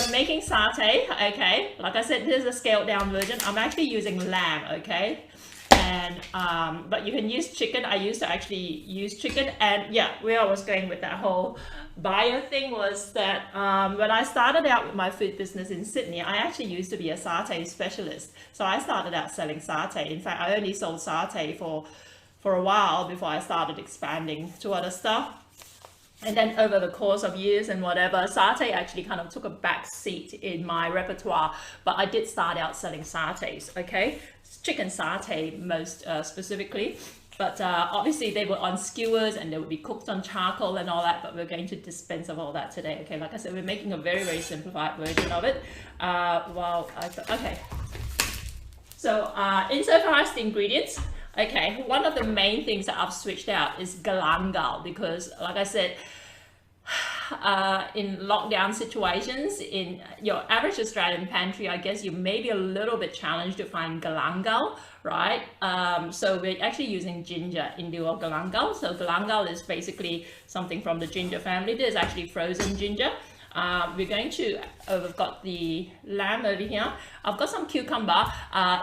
we're making satay, okay? Like I said, this is a scaled down version. I'm actually using lamb, okay? And but you can use chicken. I used to actually use chicken, and yeah, where I was going with that whole bio thing was that when I started out with my food business in Sydney, I actually used to be a satay specialist. So I started out selling satay. In fact, I only sold satay for a while before I started expanding to other stuff. And then over the course of years and whatever, satay actually kind of took a back seat in my repertoire. But I did start out selling satays, okay? Chicken satay most specifically. But obviously they were on skewers and they would be cooked on charcoal and all that. But we're going to dispense of all that today, okay? Like I said, we're making a very, very simplified version of it. Okay. So insofar as the ingredients, okay, one of the main things that I've switched out is galangal because, like I said, in lockdown situations, in your average Australian pantry, I guess you may be a little bit challenged to find galangal, right? So we're actually using ginger in lieu of galangal. So galangal is basically something from the ginger family. This is actually frozen ginger. We're going to, we've got the lamb over here. I've got some cucumber.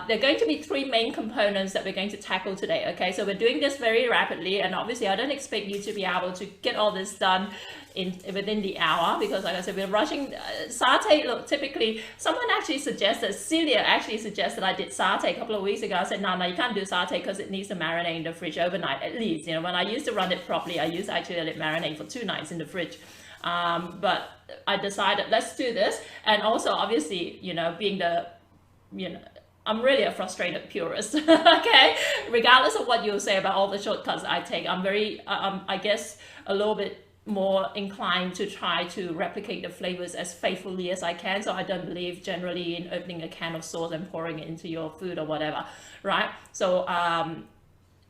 There are going to be three main components that we're going to tackle today, okay? So we're doing this very rapidly, and obviously I don't expect you to be able to get all this done within the hour because, like I said, we're rushing. Satay, look, typically, someone actually suggested, Celia actually suggested I did satay a couple of weeks ago. I said, no, you can't do satay because it needs to marinate in the fridge overnight, at least. You know, when I used to run it properly, I used to actually let it marinate for 2 nights in the fridge. But I decided let's do this, and also obviously, you know, being the, you know, I'm really a frustrated purist. Okay, regardless of what you'll say about all the shortcuts I take, I'm very I guess a little bit more inclined to try to replicate the flavors as faithfully as I can. So I don't believe generally in opening a can of sauce and pouring it into your food or whatever, right? So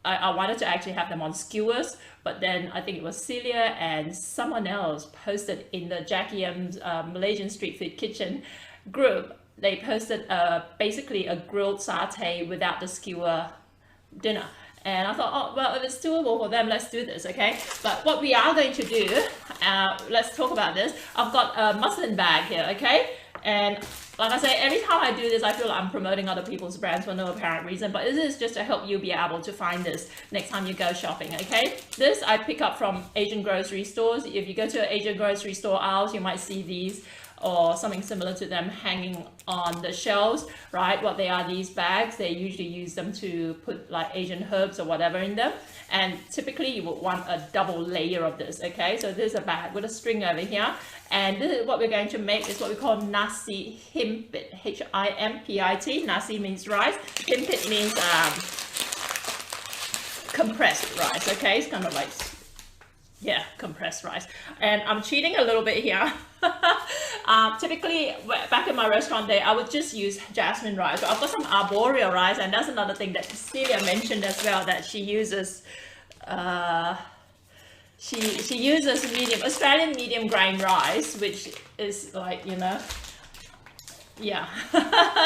I wanted to actually have them on skewers, but then I think it was Celia and someone else posted in the Jackie M's Malaysian Street Food Kitchen group. They posted basically a grilled satay without the skewer dinner. And I thought, oh, well, if it's doable for them, let's do this, okay? But what we are going to do, let's talk about this. I've got a muslin bag here, okay? And like I say, every time I do this, I feel like I'm promoting other people's brands for no apparent reason, but this is just to help you be able to find this next time you go shopping, okay? This I pick up from Asian grocery stores. If you go to an Asian grocery store aisles, you might see these or something similar to them hanging on the shelves, right? What they are, these bags, they usually use them to put like Asian herbs or whatever in them. And typically you would want a double layer of this, okay? So this is a bag with a string over here. And this is what we're going to make, is what we call nasi himpit, H-I-M-P-I-T. Nasi means rice. Himpit means compressed rice, okay? It's kind of like, yeah, compressed rice. And I'm cheating a little bit here. Typically, back in my restaurant day, I would just use jasmine rice. But I've got some arboreal rice, and that's another thing that Celia mentioned as well, that she uses. She uses Australian medium grain rice, which is like, you know, yeah,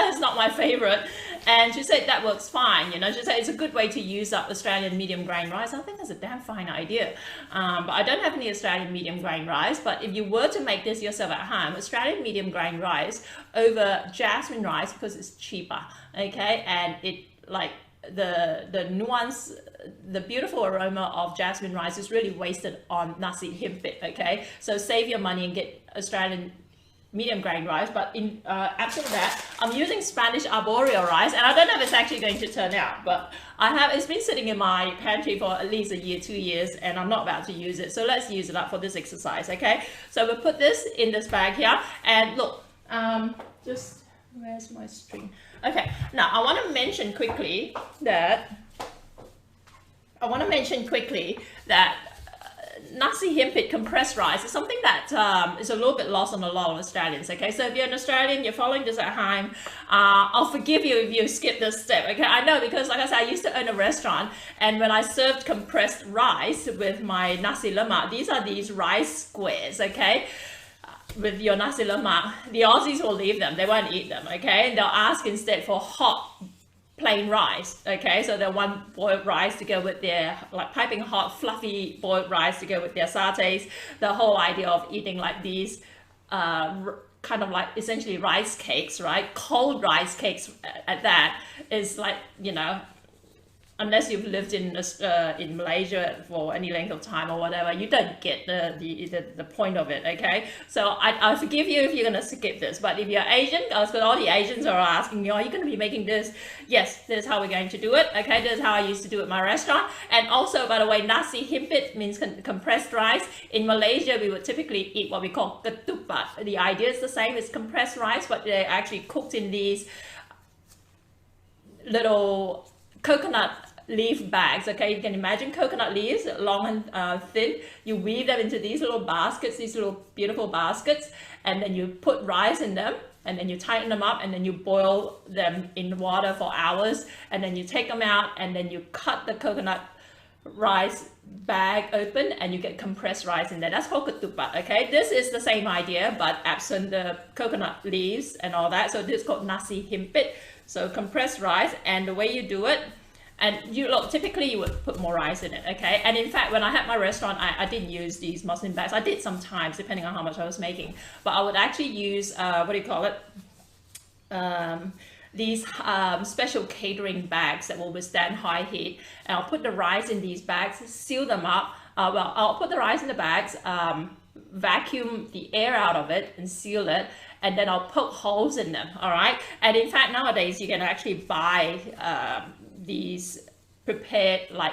it's not my favorite. And she said that works fine, you know. She said it's a good way to use up Australian medium grain rice. I think that's a damn fine idea. But I don't have any Australian medium grain rice. But if you were to make this yourself at home, Australian medium grain rice over jasmine rice, because it's cheaper, okay? And it, like, the nuance, the beautiful aroma of jasmine rice is really wasted on nasi himpit, okay? So save your money and get Australian medium grain rice. But in absent of that, I'm using Spanish arboreal rice, and I don't know if it's actually going to turn out, but it's been sitting in my pantry for at least a year, 2 years, and I'm not about to use it. So let's use it up for this exercise, okay? So we'll put this in this bag here, and look, just, where's my string? Okay, now I want to mention quickly that nasi himpit compressed rice is something that is a little bit lost on a lot of Australians, okay? So if you're an Australian, you're following this at home, I'll forgive you if you skip this step, okay? I know, because like I said, I used to own a restaurant, and when I served compressed rice with my nasi lemak, these are these rice squares, okay? With your nasi lemak, the Aussies will leave them, they won't eat them, okay? And they'll ask instead for hot plain rice, okay? So they want boiled rice to go with their, like, piping hot fluffy boiled rice to go with their satays. The whole idea of eating like these kind of like essentially rice cakes, right? Cold rice cakes at that is like, you know, unless you've lived in Malaysia for any length of time or whatever, you don't get the point of it, okay? So I forgive you if you're gonna skip this, but if you're Asian, because all the Asians are asking me, are you gonna be making this? Yes, this is how we're going to do it, okay? This is how I used to do it in my restaurant. And also, by the way, nasi himpit means compressed rice. In Malaysia, we would typically eat what we call ketupat. The idea is the same, it's compressed rice, but they're actually cooked in these little coconut leaf bags. Okay, you can imagine coconut leaves, long and thin. You weave them into these little baskets, these little beautiful baskets, and then you put rice in them, and then you tighten them up, and then you boil them in water for hours, and then you take them out, and then you cut the coconut rice bag open, and you get compressed rice in there. That's called ketupat. Okay, this is the same idea, but absent the coconut leaves and all that. So this is called nasi himpit. So compressed rice, and the way you do it, and you look, typically you would put more rice in it, okay? And in fact, when I had my restaurant, I didn't use these muslin bags. I did sometimes, depending on how much I was making. But I would actually use, what do you call it? These special catering bags that will withstand high heat. And I'll put the rice in these bags, seal them up. Well, I'll put the rice in the bags, vacuum the air out of it and seal it. And then I'll poke holes in them, all right? And in fact, nowadays, you can actually buy these prepared like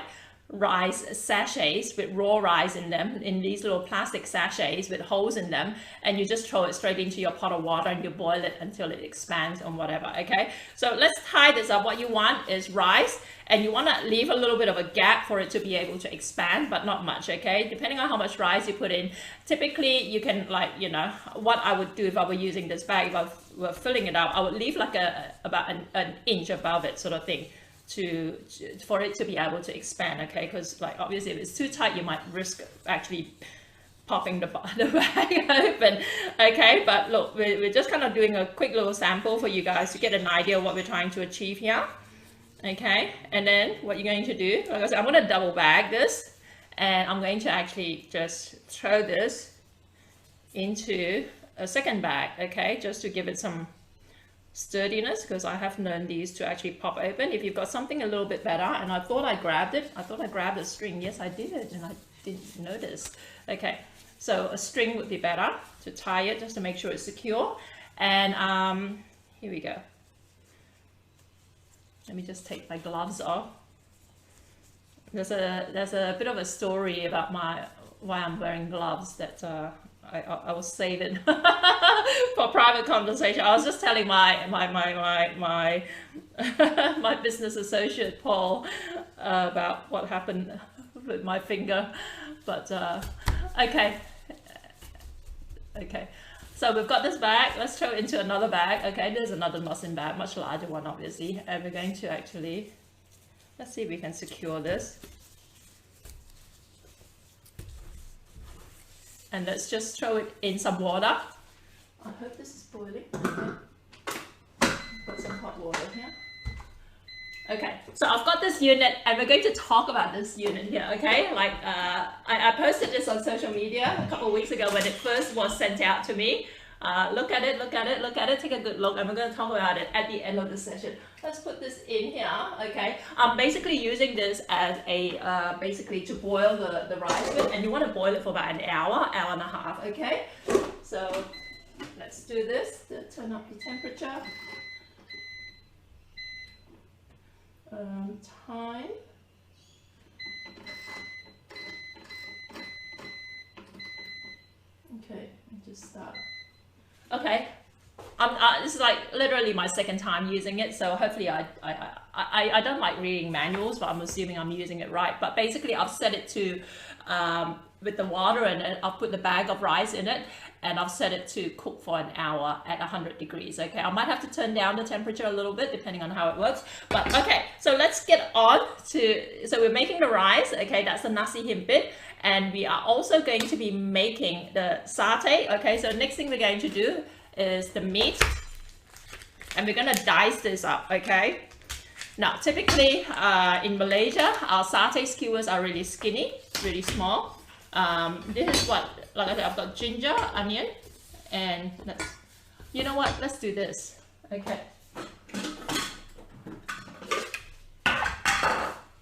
rice sachets with raw rice in them, in these little plastic sachets with holes in them, and you just throw it straight into your pot of water and you boil it until it expands or whatever, okay? So let's tie this up. What you want is rice, and you want to leave a little bit of a gap for it to be able to expand, but not much, okay? Depending on how much rice you put in, typically you can, like, you know, what I would do if I were using this bag, if I were filling it up, I would leave like about an inch above it, sort of thing, for it to be able to expand, okay? Because like obviously if it's too tight, you might risk actually popping the bag open, okay? But look, we're just kind of doing a quick little sample for you guys to get an idea of what we're trying to achieve here, okay? And then what you're going to do, like I said, I'm going to double bag this, and I'm going to actually just throw this into a second bag, okay? Just to give it some sturdiness, because I have known these to actually pop open. If you've got something a little bit better, and I thought I grabbed it, I thought I grabbed a string. Yes, I did, and I didn't notice. Okay, so a string would be better to tie it, just to make sure it's secure. And here we go. Let me just take my gloves off. There's a bit of a story about why I'm wearing gloves that I will save it for private conversation. I was just telling my my business associate Paul about what happened with my finger, but okay. So we've got this bag. Let's throw it into another bag. Okay, there's another muslin bag, much larger one, obviously, and we're going to actually, let's see if we can secure this. And let's just throw it in some water. I hope this is boiling. Okay. Put some hot water here. Okay, so I've got this unit, and we're going to talk about this unit here, okay? Like, I posted this on social media a couple of weeks ago when it first was sent out to me. Look at it, take a good look, and we're going to talk about it at the end of the session. Let's put this in here, okay? I'm basically using this as a, basically to boil the rice with, and you want to boil it for about an hour and a half, okay? So let's do this, turn up the temperature. Time. Okay, just start. Okay, this is like literally my second time using it, so hopefully I don't like reading manuals, but I'm assuming I'm using it right. But basically I've set it to, with the water in it, I've put the bag of rice in it, and I've set it to cook for an hour at 100 degrees, okay? I might have to turn down the temperature a little bit depending on how it works, but okay, so let's get on to, so we're making the rice, okay? That's the nasi himpit, and we are also going to be making the satay, okay? So next thing we're going to do is the meat, and we're gonna dice this up, okay? Now, typically in Malaysia, our satay skewers are really skinny, really small. This is what, like I said, I've got ginger, onion, and let's You know what? Let's do this. Okay.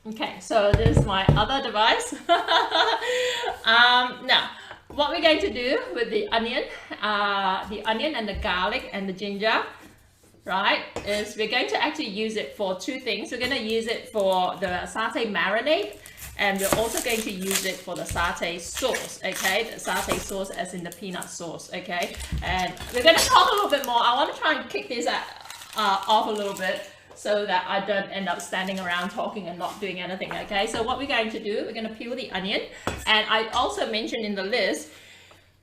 Okay, so this is my other device. Now, what we're going to do with the onion and the garlic and the ginger, right, is we're going to actually use it for two things. We're going to use it for the satay marinade, and we're also going to use it for the satay sauce, okay? The satay sauce as in the peanut sauce, okay? And we're going to talk a little bit more. I want to try and kick this off a little bit so that I don't end up standing around talking and not doing anything, okay? So what we're going to do, we're going to peel the onion. And I also mentioned in the list,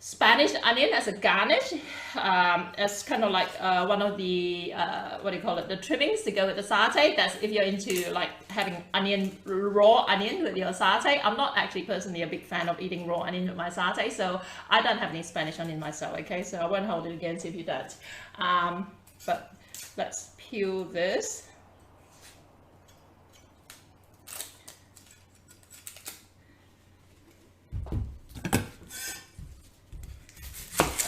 Spanish onion as a garnish, as kind of like one of the, what do you call it, the trimmings to go with the satay. That's if you're into like having onion, raw onion with your satay. I'm not actually personally a big fan of eating raw onion with my satay, so I don't have any Spanish onion myself, okay? So I won't hold it against if you don't. But let's peel this.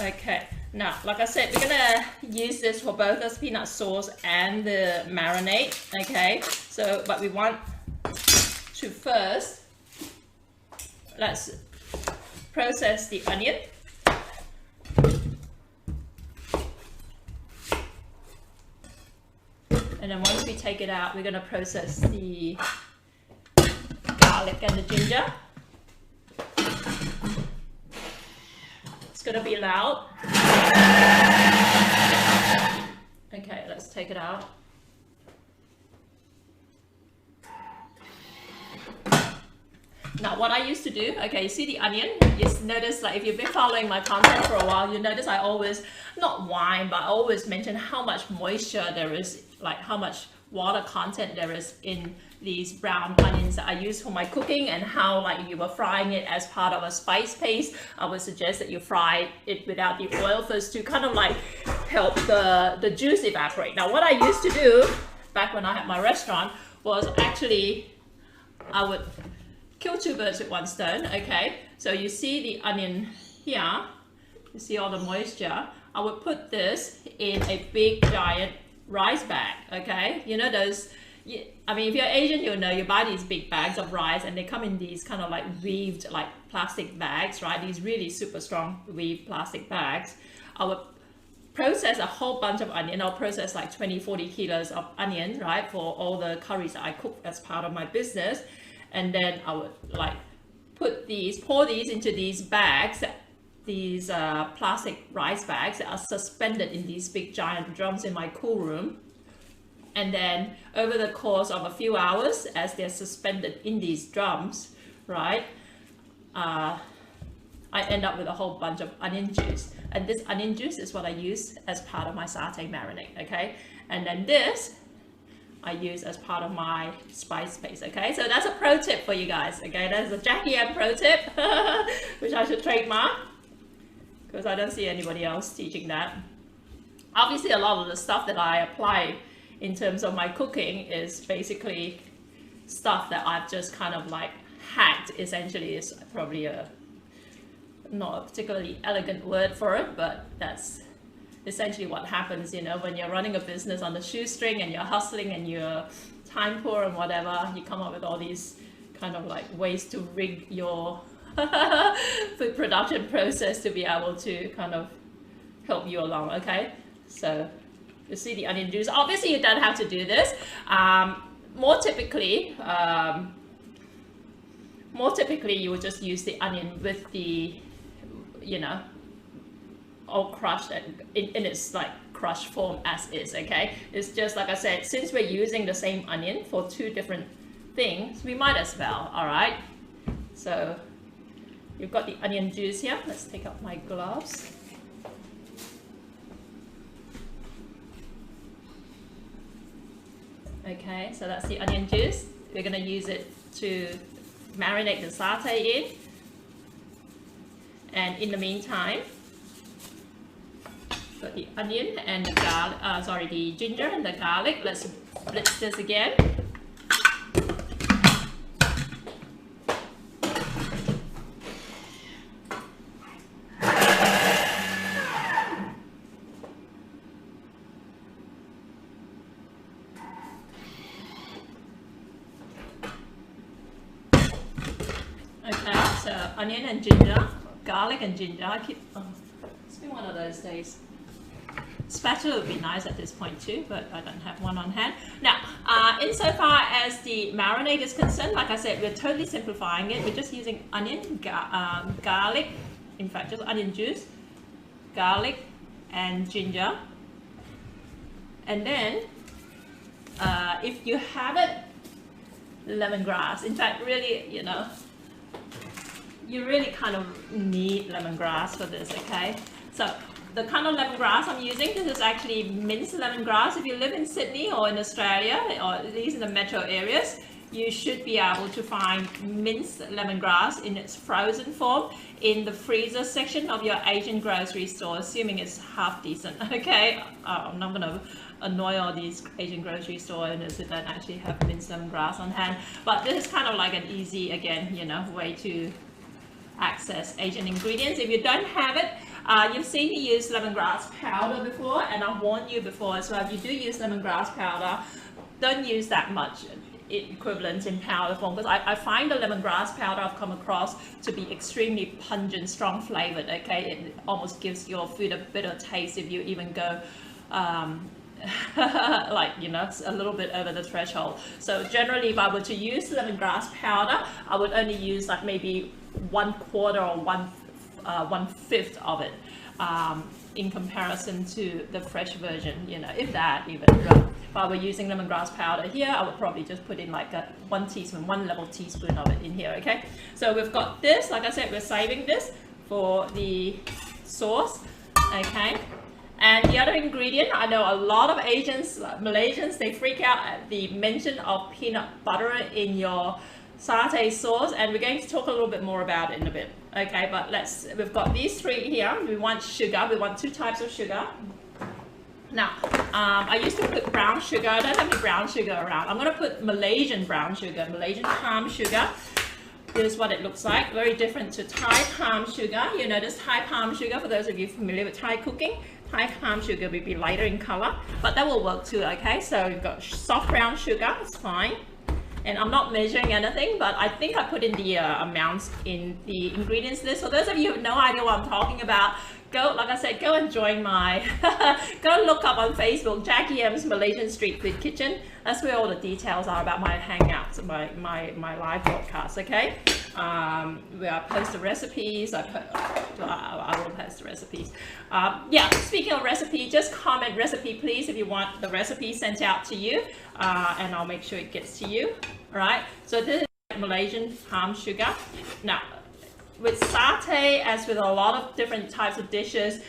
Okay, now, like I said, we're gonna use this for both the peanut sauce and the marinade, okay? So, but we want to first, let's process the onion. And then once we take it out, we're gonna process the garlic and the ginger. It's gonna be loud. Okay, let's take it out. Now, what I used to do, okay, you see the onion? You notice, like, if you've been following my content for a while, you notice I always, not whine, but I always mention how much moisture there is, like how much water content there is in these brown onions that I use for my cooking, and how, like, you were frying it as part of a spice paste. I would suggest that you fry it without the oil first to kind of like help the juice evaporate. Now, what I used to do back when I had my restaurant was actually, I would kill two birds with one stone, okay? So you see the onion here, you see all the moisture. I would put this in a big giant rice bag, okay? You know those, I mean, if you're Asian, you'll know, you buy these big bags of rice and they come in these kind of like weaved like plastic bags, right? These really super strong weaved plastic bags. I would process a whole bunch of onion. I'll process like 20-40 kilos of onion, right? For all the curries that I cook as part of my business. And then I would like pour these into these bags, these plastic rice bags that are suspended in these big giant drums in my cool room. And then over the course of a few hours, as they're suspended in these drums, right, I end up with a whole bunch of onion juice. And this onion juice is what I use as part of my satay marinade, okay? And then this I use as part of my spice paste, okay? So that's a pro tip for you guys, okay? That's a Jackie M pro tip, which I should trademark, because I don't see anybody else teaching that. Obviously, a lot of the stuff that I apply in terms of my cooking is basically stuff that I've just kind of like hacked, essentially. Is probably not a particularly elegant word for it, but that's essentially what happens, you know, when you're running a business on the shoestring and you're hustling and you're time poor and whatever. You come up with all these kind of like ways to rig your food production process to be able to kind of help you along, okay? So you see the onion juice. Obviously, you don't have to do this. More typically, you would just use the onion with the, you know, all crushed and in its like crushed form as is, okay? It's just like I said, since we're using the same onion for two different things, we might as well, all right? So you've got the onion juice here. Let's take out my gloves. Okay, so that's the onion juice. We're gonna use it to marinate the satay in. And in the meantime, got the onion and the garlic, the ginger and the garlic. Let's blitz this again. So onion and ginger, garlic and ginger. It's been one of those days. Spatula would be nice at this point too, but I don't have one on hand. Now, insofar as the marinade is concerned, like I said, we're totally simplifying it. We're just using onion, garlic, in fact, just onion juice, garlic, and ginger. And then, if you have it, lemongrass. In fact, really, you know, you really kind of need lemongrass for this, okay? So the kind of lemongrass I'm using, this is actually minced lemongrass. If you live in Sydney or in Australia, or at least in the metro areas, you should be able to find minced lemongrass in its frozen form in the freezer section of your Asian grocery store, assuming it's half decent, okay? I'm not gonna annoy all these Asian grocery store owners who don't actually have minced lemongrass on hand, but this is kind of like an easy, again, you know, way to access Asian ingredients. If you don't have it, you've seen me use lemongrass powder before, and I've warned you before as well. If you do use lemongrass powder, don't use that much equivalent in powder form, because I find the lemongrass powder I've come across to be extremely pungent, strong flavored, okay? It almost gives your food a bitter taste if you even go like, you know, a little bit over the threshold. So generally, if I were to use lemongrass powder, I would only use like maybe 1/4 or 1/5 of it in comparison to the fresh version, you know, if that even. If I were using lemongrass powder here, I would probably just put in like a 1 teaspoon, 1 level teaspoon of it in here, okay? So we've got this, like I said, we're saving this for the sauce, okay? And the other ingredient, I know a lot of Asians, Malaysians, they freak out at the mention of peanut butter in your satay sauce, and we're going to talk a little bit more about it in a bit, okay? But we've got these three here. We want sugar, we want 2 types of sugar. Now, I used to put brown sugar. I don't have any brown sugar around. I'm gonna put Malaysian brown sugar, Malaysian palm sugar. This is what it looks like, very different to Thai palm sugar. You notice Thai palm sugar, for those of you familiar with Thai cooking, Thai palm sugar will be lighter in color, but that will work too, okay? So we've got soft brown sugar, it's fine. And I'm not measuring anything, but I think I put in the amounts in the ingredients list. So those of you who have no idea what I'm talking about, go, like I said, go and join my, go look up on Facebook, Jackie M's Malaysian Street Food Kitchen. That's where all the details are about my hangouts, my live broadcasts, okay? Where I post the recipes, I will post the recipes. Yeah, speaking of recipe, just comment recipe please if you want the recipe sent out to you, and I'll make sure it gets to you, all right? So this is Malaysian palm sugar. Now, with satay, as with a lot of different types of dishes,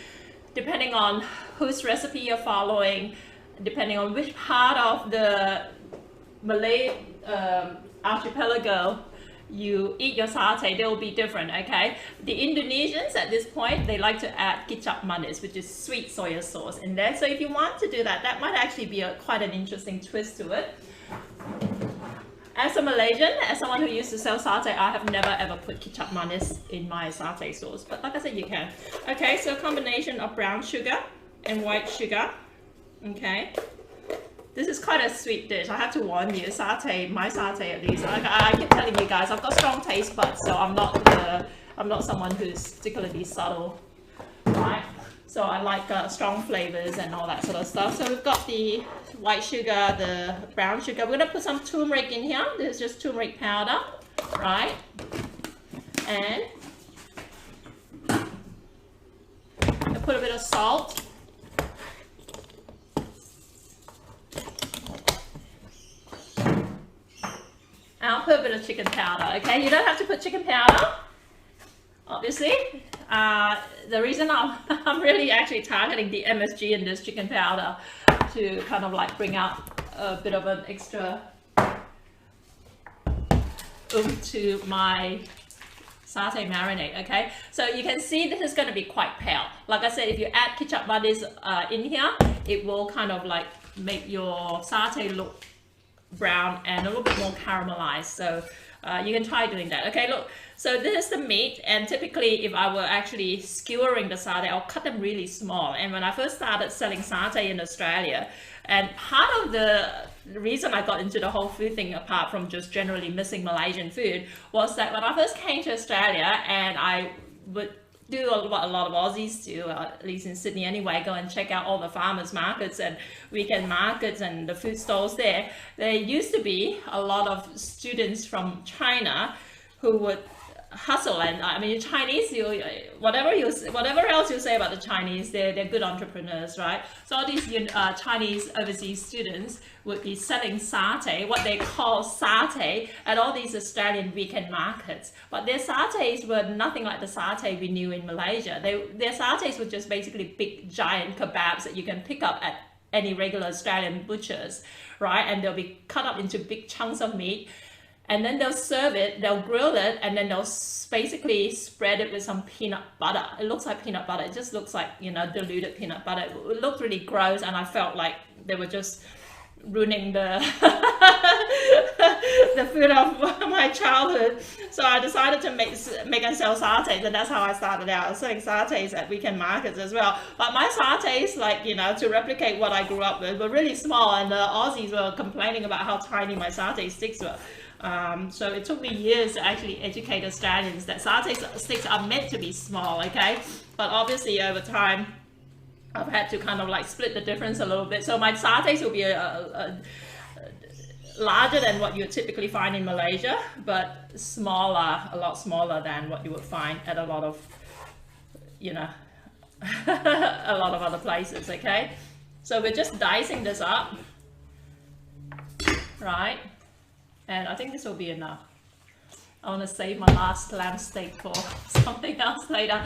depending on whose recipe you're following, depending on which part of the Malay archipelago you eat your satay, they will be different, okay? The Indonesians at this point, they like to add kicap manis, which is sweet soy sauce in there. So if you want to do that, that might actually be quite an interesting twist to it. As a Malaysian, as someone who used to sell satay, I have never ever put kicap manis in my satay sauce, but like I said, you can. Okay, so a combination of brown sugar and white sugar, okay? This is quite a sweet dish. I have to warn you, satay, my satay at least. I keep telling you guys, I've got strong taste buds, so I'm not someone who's particularly subtle, right? So I like strong flavors and all that sort of stuff. So we've got the white sugar, the brown sugar. We're gonna put some turmeric in here. This is just turmeric powder, right? And I put a bit of salt. And I'll put a bit of chicken powder, okay? You don't have to put chicken powder, obviously. The reason I'm really actually targeting the MSG in this chicken powder to kind of like bring out a bit of an extra oomph to my satay marinade, okay? So you can see this is going to be quite pale. Like I said, if you add kicap manis in here, it will kind of like make your satay look brown and a little bit more caramelized. So You can try doing that. Okay, look, so this is the meat, and typically if I were actually skewering the satay, I'll cut them really small. And when I first started selling satay in Australia, and part of the reason I got into the whole food thing, apart from just generally missing Malaysian food, was that when I first came to Australia, and I would do what a lot of Aussies do, at least in Sydney anyway, go and check out all the farmers markets and weekend markets and the food stalls there. There used to be a lot of students from China who would hustle, and I mean Chinese, whatever else you say about the Chinese, they're good entrepreneurs, right? So all these Chinese overseas students would be selling satay, what they call satay, at all these Australian weekend markets. But their satays were nothing like the satay we knew in Malaysia. Their satays were just basically big giant kebabs that you can pick up at any regular Australian butchers, right? And they'll be cut up into big chunks of meat. And then they'll serve it, they'll grill it, and then they'll basically spread it with some peanut butter. It looks like peanut butter. It just looks like, you know, diluted peanut butter. It looked really gross, and I felt like they were just ruining the the food of my childhood. So I decided to make and sell satays, and that's how I started out. I was selling satays at weekend markets as well. But my satays, like, you know, to replicate what I grew up with, were really small, and the Aussies were complaining about how tiny my satay sticks were. So it took me years to actually educate Australians that satay sticks are meant to be small, okay? But obviously over time, I've had to kind of like split the difference a little bit. So my satays will be larger than what you typically find in Malaysia, but smaller, a lot smaller than what you would find at a lot of, you know, a lot of other places, okay? So we're just dicing this up, right? And I think this will be enough. I want to save my last lamb steak for something else later.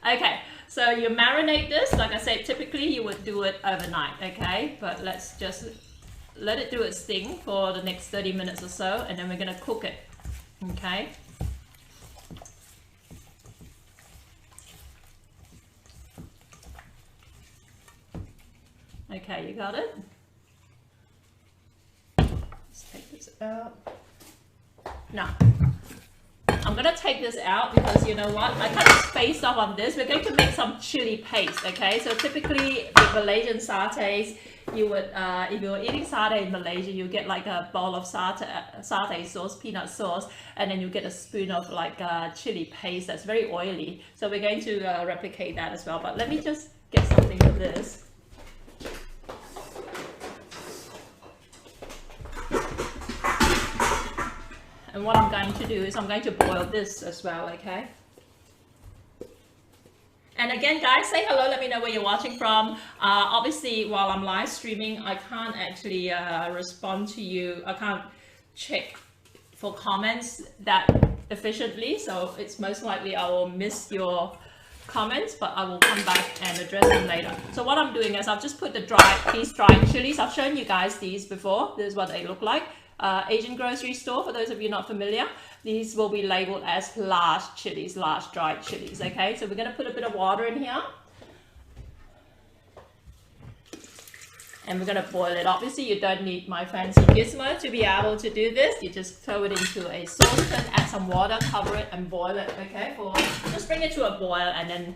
Okay, so you marinate this. Like I said, typically you would do it overnight, okay? But let's just let it do its thing for the next 30 minutes or so, and then we're going to cook it, okay? Okay, you got it? Take this out. Now, I'm gonna take this out because you know what? I kind of spaced off on this. We're going to make some chili paste, okay? So typically with Malaysian satays, you would, if you were eating satay in Malaysia, you get like a bowl of satay sauce, peanut sauce, and then you get a spoon of like chili paste that's very oily. So we're going to replicate that as well. But let me just get something with this. And what I'm going to do is I'm going to boil this as well, okay? And again, guys, say hello. Let me know where you're watching from. Obviously, while I'm live streaming, I can't actually respond to you. I can't check for comments that efficiently. So it's most likely I will miss your comments, but I will come back and address them later. So what I'm doing is I've just put the these dried chilies. I've shown you guys these before. This is what they look like. Asian grocery store, for those of you not familiar, these will be labeled as large chilies, large dried chilies, okay? So we're going to put a bit of water in here. And we're going to boil it. Obviously, you don't need my fancy gizmo to be able to do this. You just throw it into a saucepan, add some water, cover it, and boil it, okay? Just bring it to a boil, and then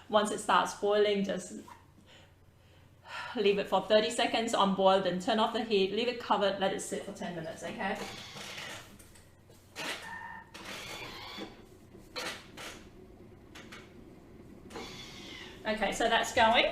once it starts boiling, just leave it for 30 seconds on boil, then turn off the heat, leave it covered, let it sit for 10 minutes, okay? Okay, so that's going.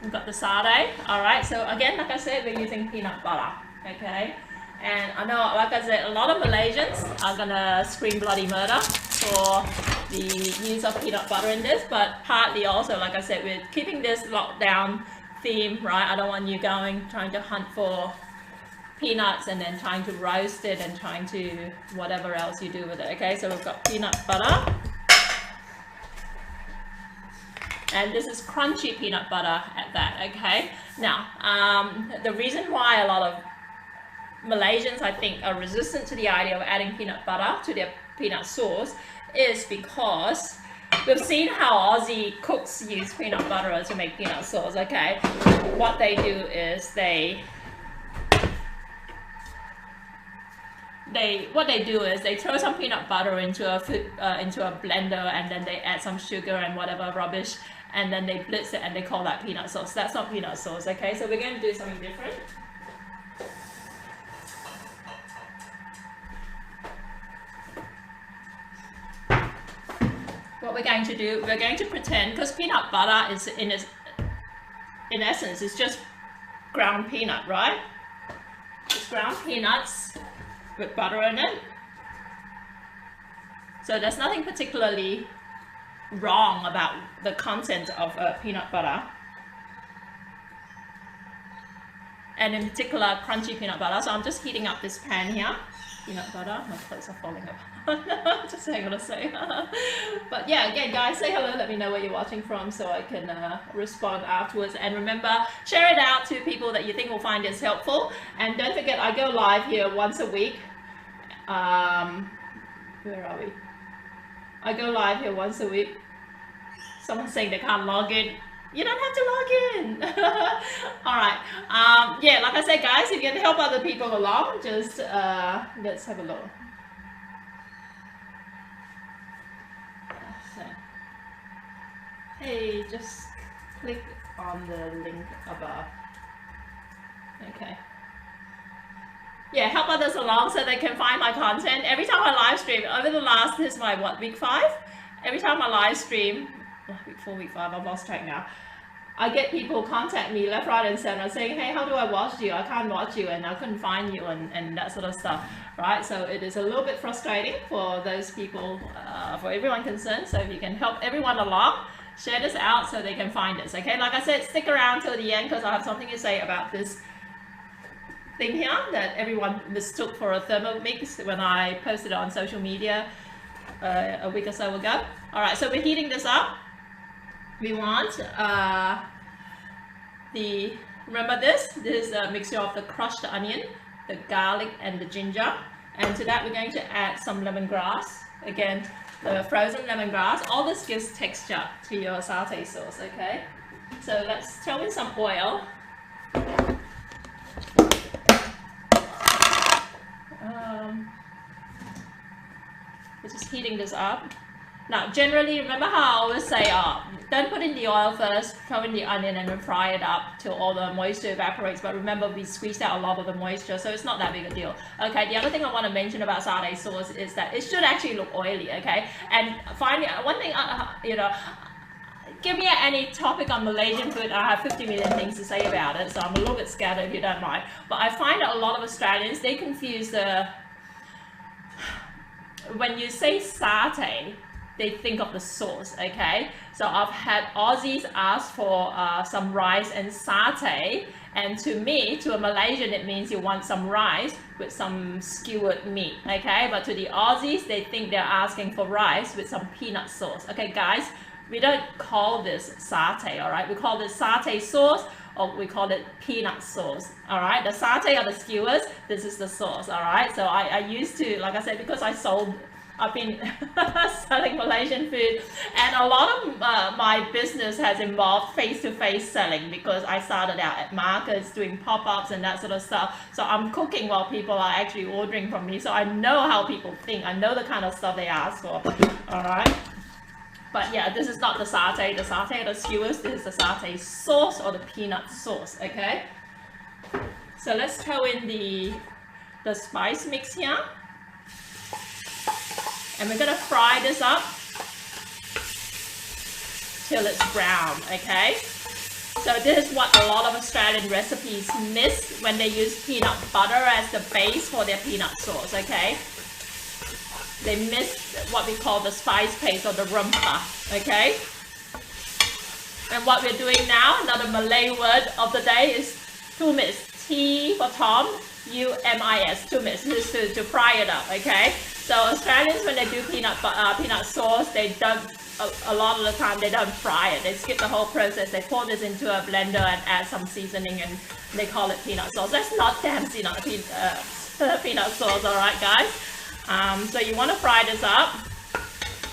We've got the satay. Alright, so again, like I said, we're using peanut butter, okay? And I know, like I said, a lot of Malaysians are gonna scream bloody murder for the use of peanut butter in this, but partly also, like I said, we're keeping this lockdown theme, right? I don't want you trying to hunt for peanuts and then trying to roast it and trying to whatever else you do with it, okay? So we've got peanut butter. And this is crunchy peanut butter at that, okay? Now, the reason why a lot of Malaysians, I think, are resistant to the idea of adding peanut butter to their peanut sauce is because we've seen how Aussie cooks use peanut butter to make peanut sauce, okay? What they do is they what they do is they throw some peanut butter into a blender, and then they add some sugar and whatever rubbish, and then they blitz it and they call that peanut sauce. That's not peanut sauce, okay? So we're going to do something different. What we're going to do, we're going to pretend, because peanut butter is in essence, it's just ground peanut, right? It's ground peanuts with butter in it. So there's nothing particularly wrong about the content of peanut butter. And in particular, crunchy peanut butter. So I'm just heating up this pan here. Peanut butter, my clothes are falling apart. Just hang on a sec. But yeah, again, guys, say hello, let me know where you're watching from so I can respond afterwards. And remember, share it out to people that you think will find this helpful. And don't forget, I go live here once a week. Where are we? I go live here once a week. Someone's saying they can't log in. You don't have to log in. All right. Yeah, like I said, guys, if you can help other people along, just let's have a look. So, hey, just click on the link above. Okay. Yeah, help others along so they can find my content. Every time I live stream, over the last, this is my what, week 5? Every time I live stream, week 4, week 5, I've lost track now. I get people contact me left, right and center saying, hey, how do I watch you? I can't watch you and I couldn't find you and that sort of stuff, right? So it is a little bit frustrating for those people, for everyone concerned. So if you can help everyone along, share this out so they can find us, okay? Like I said, stick around till the end because I have something to say about this thing here that everyone mistook for a Thermomix when I posted it on social media a week or so ago. All right, so we're heating this up. We want remember this is a mixture of the crushed onion, the garlic and the ginger, and to that we're going to add some lemongrass, again the frozen lemongrass. All this gives texture to your satay sauce, okay? So let's throw in some oil. We're just heating this up. Now, generally, remember how I always say, don't put in the oil first, throw in the onion and then fry it up till all the moisture evaporates. But remember, we squeezed out a lot of the moisture, so it's not that big a deal. Okay, the other thing I want to mention about satay sauce is that it should actually look oily, okay? And finally, one thing, you know, give me any topic on Malaysian food, I have 50 million things to say about it, so I'm a little bit scared if you don't mind. But I find that a lot of Australians, they confuse the, when you say satay, they think of the sauce, okay? So I've had Aussies ask for some rice and satay, and to me, to a Malaysian, it means you want some rice with some skewered meat, okay? But to the Aussies, they think they're asking for rice with some peanut sauce. Okay, guys, we don't call this satay, all right? We call this satay sauce, or we call it peanut sauce, all right? The satay are the skewers, this is the sauce, all right? So I used to, like I said, because I've been selling Malaysian food, and a lot of my business has involved face-to-face selling because I started out at markets doing pop-ups and that sort of stuff. So I'm cooking while people are actually ordering from me, so I know how people think. I know the kind of stuff they ask for, all right? But yeah, this is not the satay. The satay are the skewers. This is the satay sauce or the peanut sauce, okay? So let's throw in the spice mix here. And we're gonna fry this up till it's brown, okay? So this is what a lot of Australian recipes miss when they use peanut butter as the base for their peanut sauce, okay? They miss what we call the spice paste or the rempah, okay? And what we're doing now, another Malay word of the day is tumis. T for Tom, U-M-I-S, tumis. This is to fry it up, okay? So Australians, when they do peanut sauce, they don't, a lot of the time, they don't fry it. They skip the whole process. They pour this into a blender and add some seasoning, and they call it peanut sauce. That's not damn peanut sauce, all right, guys? So you want to fry this up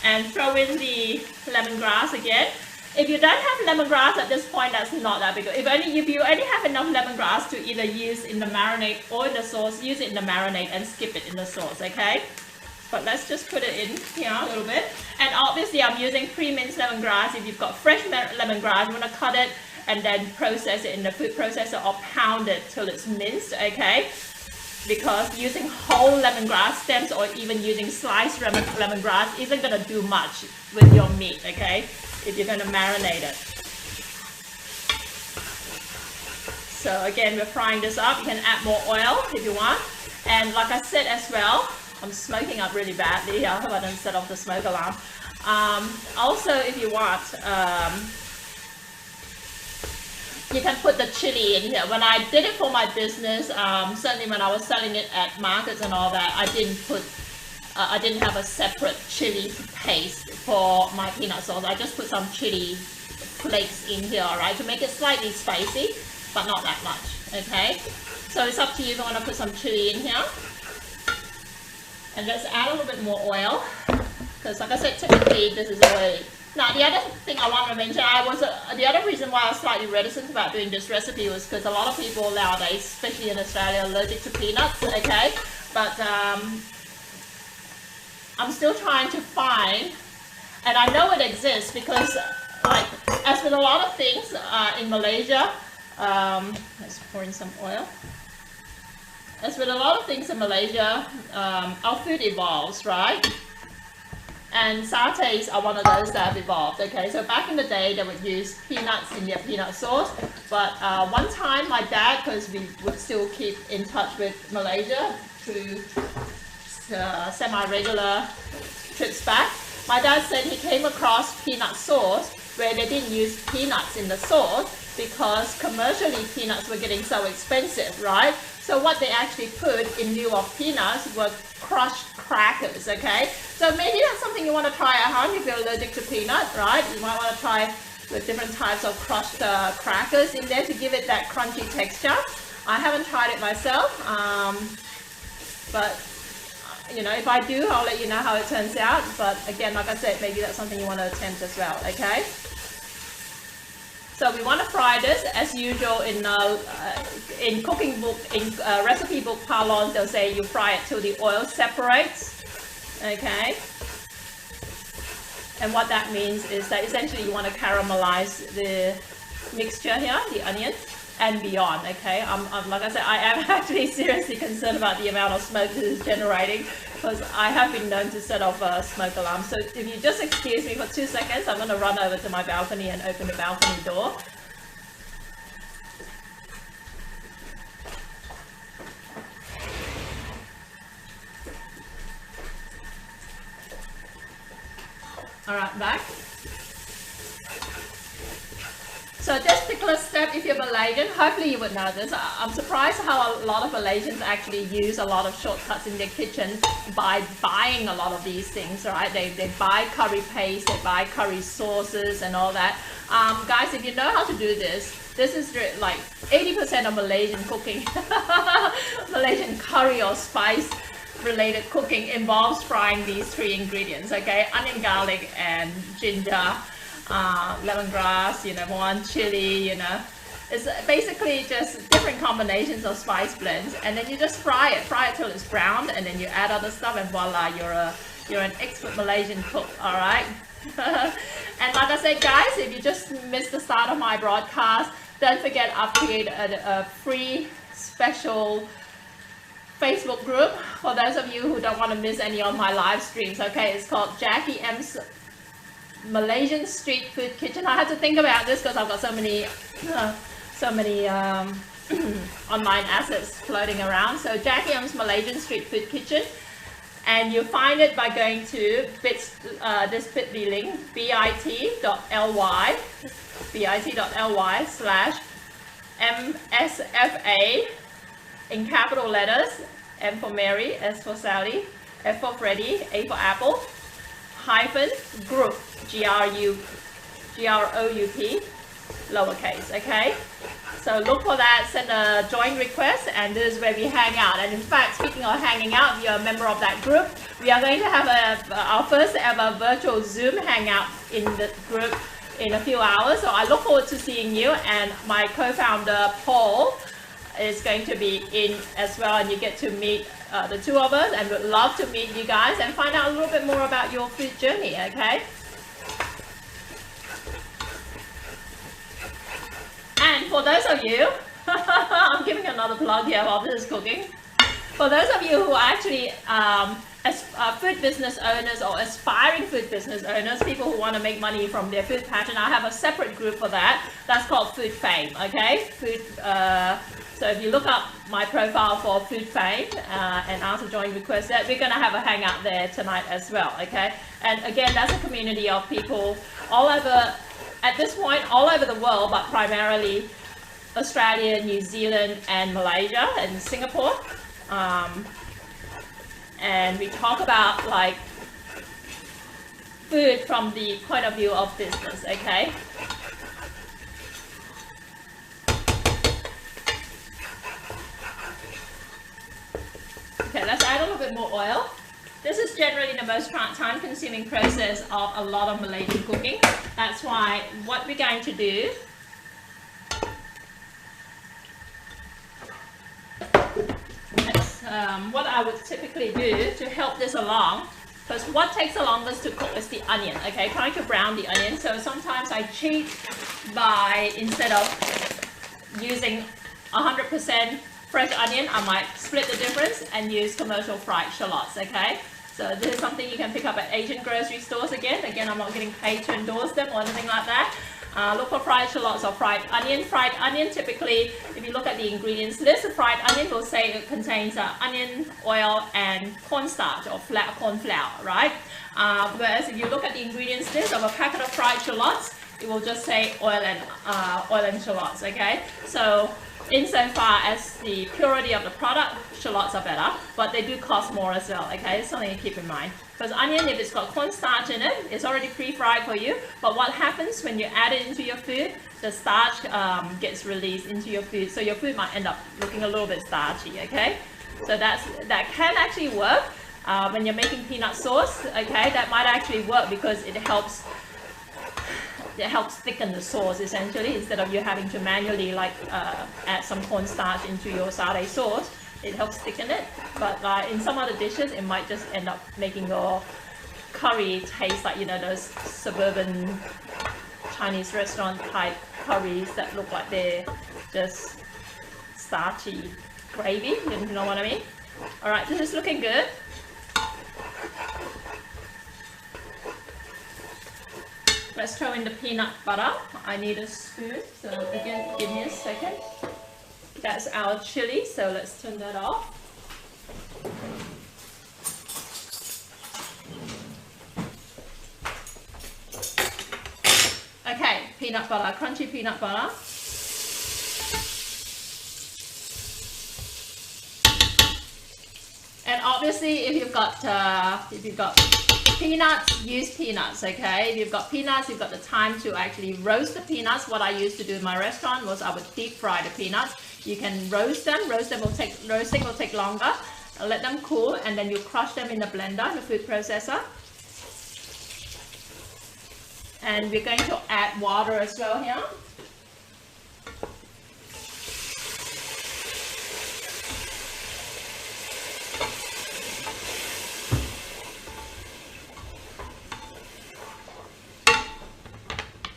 and throw in the lemongrass again. If you don't have lemongrass at this point, that's not that big. If you only have enough lemongrass to either use in the marinade or in the sauce, use it in the marinade and skip it in the sauce, okay? But let's just put it in here a little bit. And obviously I'm using pre-minced lemongrass. If you've got fresh lemongrass, you want to cut it and then process it in the food processor or pound it till it's minced, okay? Because using whole lemongrass stems or even using sliced lemongrass isn't going to do much with your meat, okay? If you're going to marinate it. So again, we're frying this up. You can add more oil if you want. And like I said as well, I'm smoking up really badly. I hope I don't set off the smoke alarm. Also, if you want, you can put the chili in here. When I did it for my business, certainly when I was selling it at markets and all that, I didn't have a separate chili paste for my peanut sauce. I just put some chili flakes in here, alright, to make it slightly spicy, but not that much, okay? So it's up to you if you want to put some chili in here. And let's add a little bit more oil, because like I said, typically this is the way. Now the other thing I want to mention, the other reason why I was slightly reticent about doing this recipe was because a lot of people nowadays, especially in Australia, are allergic to peanuts, okay? But I'm still trying to find, and I know it exists because, like, as with a lot of things in Malaysia, let's pour in some oil. As with a lot of things in Malaysia, our food evolves, right? And satays are one of those that have evolved, okay? So back in the day, they would use peanuts in their peanut sauce. But one time, my dad, because we would still keep in touch with Malaysia through semi-regular trips back, my dad said he came across peanut sauce where they didn't use peanuts in the sauce because commercially peanuts were getting so expensive, right? So what they actually put in lieu of peanuts were crushed crackers, okay? So maybe that's something you want to try at home if you're allergic to peanut, right? You might want to try with different types of crushed crackers in there to give it that crunchy texture. I haven't tried it myself, but you know, if I do, I'll let you know how it turns out. But again, like I said, maybe that's something you want to attempt as well, okay? So we want to fry this as usual in cooking book, in recipe book parlance, they'll say you fry it till the oil separates, okay? And what that means is that essentially you want to caramelize the mixture here, the onion, and beyond, okay? Like I said, I am actually seriously concerned about the amount of smoke this is generating because I have been known to set off a smoke alarm. So if you just excuse me for 2 seconds, I'm going to run over to my balcony and open the balcony door. Alright, back. So this particular step, if you're Malaysian, hopefully you would know this. I'm surprised how a lot of Malaysians actually use a lot of shortcuts in their kitchen by buying a lot of these things, right? They buy curry paste, they buy curry sauces and all that. Guys, if you know how to do this is like 80% of Malaysian cooking, Malaysian curry or spice related cooking involves frying these 3 ingredients, okay? Onion, garlic, and ginger. Lemongrass, you know, one chili, you know, it's basically just different combinations of spice blends, and then you just fry it till it's brown, and then you add other stuff, and voila, you're an expert Malaysian cook, all right? And like I said, guys, if you just missed the start of my broadcast, don't forget I've created a free special Facebook group for those of you who don't want to miss any of my live streams, okay? It's called Jackie M's Malaysian Street Food Kitchen. I had to think about this because I've got so many online assets floating around. So Jackie M's Malaysian Street Food Kitchen, and you find it by going to this bit.ly link, bit.ly/MSFA in capital letters, M for Mary, S for Sally, F for Freddy, A for Apple, hyphen group, G-R-O-U-P, lowercase, okay? So look for that, send a join request, and this is where we hang out. And in fact, speaking of hanging out, if you're a member of that group, we are going to have our first ever virtual Zoom hangout in the group in a few hours. So I look forward to seeing you, and my co-founder Paul is going to be in as well, and you get to meet the two of us, and would love to meet you guys and find out a little bit more about your food journey, okay? And for those of you, I'm giving another plug here while this is cooking. For those of you who are actually as food business owners or aspiring food business owners, people who want to make money from their food passion, I have a separate group for that. That's called Food Fame, okay? So if you look up my profile for Food Fame and ask to join, request that, we're going to have a hangout there tonight as well, okay? And again, that's a community of people all over, at this point, all over the world, but primarily Australia, New Zealand, and Malaysia, and Singapore. And we talk about like food from the point of view of business, okay? Okay, let's add a little bit more oil. This is generally the most time-consuming process of a lot of Malaysian cooking. That's why what we're going to do what I would typically do to help this along, because what takes the longest to cook is the onion, okay? Trying to brown the onion. So sometimes I cheat by, instead of using 100% fresh onion, I might split the difference and use commercial fried shallots, okay? So this is something you can pick up at Asian grocery stores again. Again, I'm not getting paid to endorse them or anything like that. Look for fried shallots or fried onion. Fried onion, typically, if you look at the ingredients list, the fried onion will say it contains onion, oil, and cornstarch or corn flour, right? Whereas if you look at the ingredients list of a packet of fried shallots, it will just say oil and shallots, okay? So insofar as the purity of the product, shallots are better, but they do cost more as well, okay? It's something to keep in mind. Because onion, if it's got cornstarch in it, it's already pre-fried for you, but what happens when you add it into your food, the starch gets released into your food, so your food might end up looking a little bit starchy, okay? So that can actually work when you're making peanut sauce, okay? That might actually work because it helps thicken the sauce essentially, instead of you having to manually like add some cornstarch into your satay sauce. It helps thicken it, but in some other dishes it might just end up making your curry taste like, you know, those suburban Chinese restaurant type curries that look like they're just starchy gravy, you know what I mean? Alright, this is looking good. Let's throw in the peanut butter. I need a spoon, so again, give me a second. That's our chili, so let's turn that off. Okay, peanut butter, crunchy peanut butter. And obviously, if you've got peanuts, use peanuts, okay? If you've got peanuts, you've got the time to actually roast the peanuts. What I used to do in my restaurant was I would deep fry the peanuts. You can roast them. Roasting will take longer. Let them cool, and then you crush them in the blender, the food processor. And we're going to add water as well here.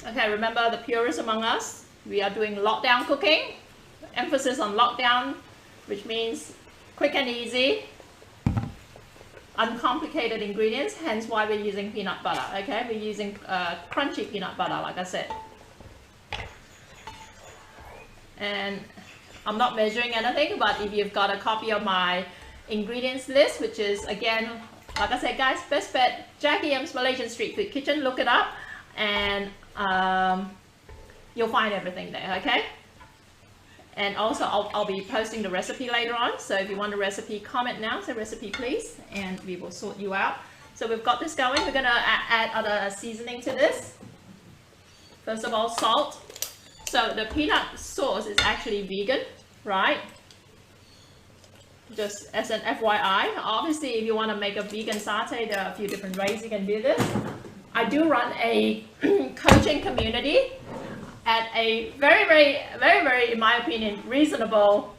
Okay, remember the purists among us, we are doing lockdown cooking. Emphasis on lockdown, which means quick and easy, uncomplicated ingredients, hence why we're using peanut butter, okay? We're using crunchy peanut butter, like I said. And I'm not measuring anything, but if you've got a copy of my ingredients list, which is, again, like I said, guys, best bet, Jackie M's Malaysian Street Food Kitchen, look it up, and you'll find everything there, okay? And also I'll be posting the recipe later on, so if you want a recipe, comment now, say recipe please, and we will sort you out. So we've got this going. We're going to add other seasoning to this. First of all, salt. So the peanut sauce is actually vegan, right? Just as an FYI. Obviously, if you want to make a vegan satay, there are a few different ways you can do this. I do run a coaching community at a very, in my opinion, reasonable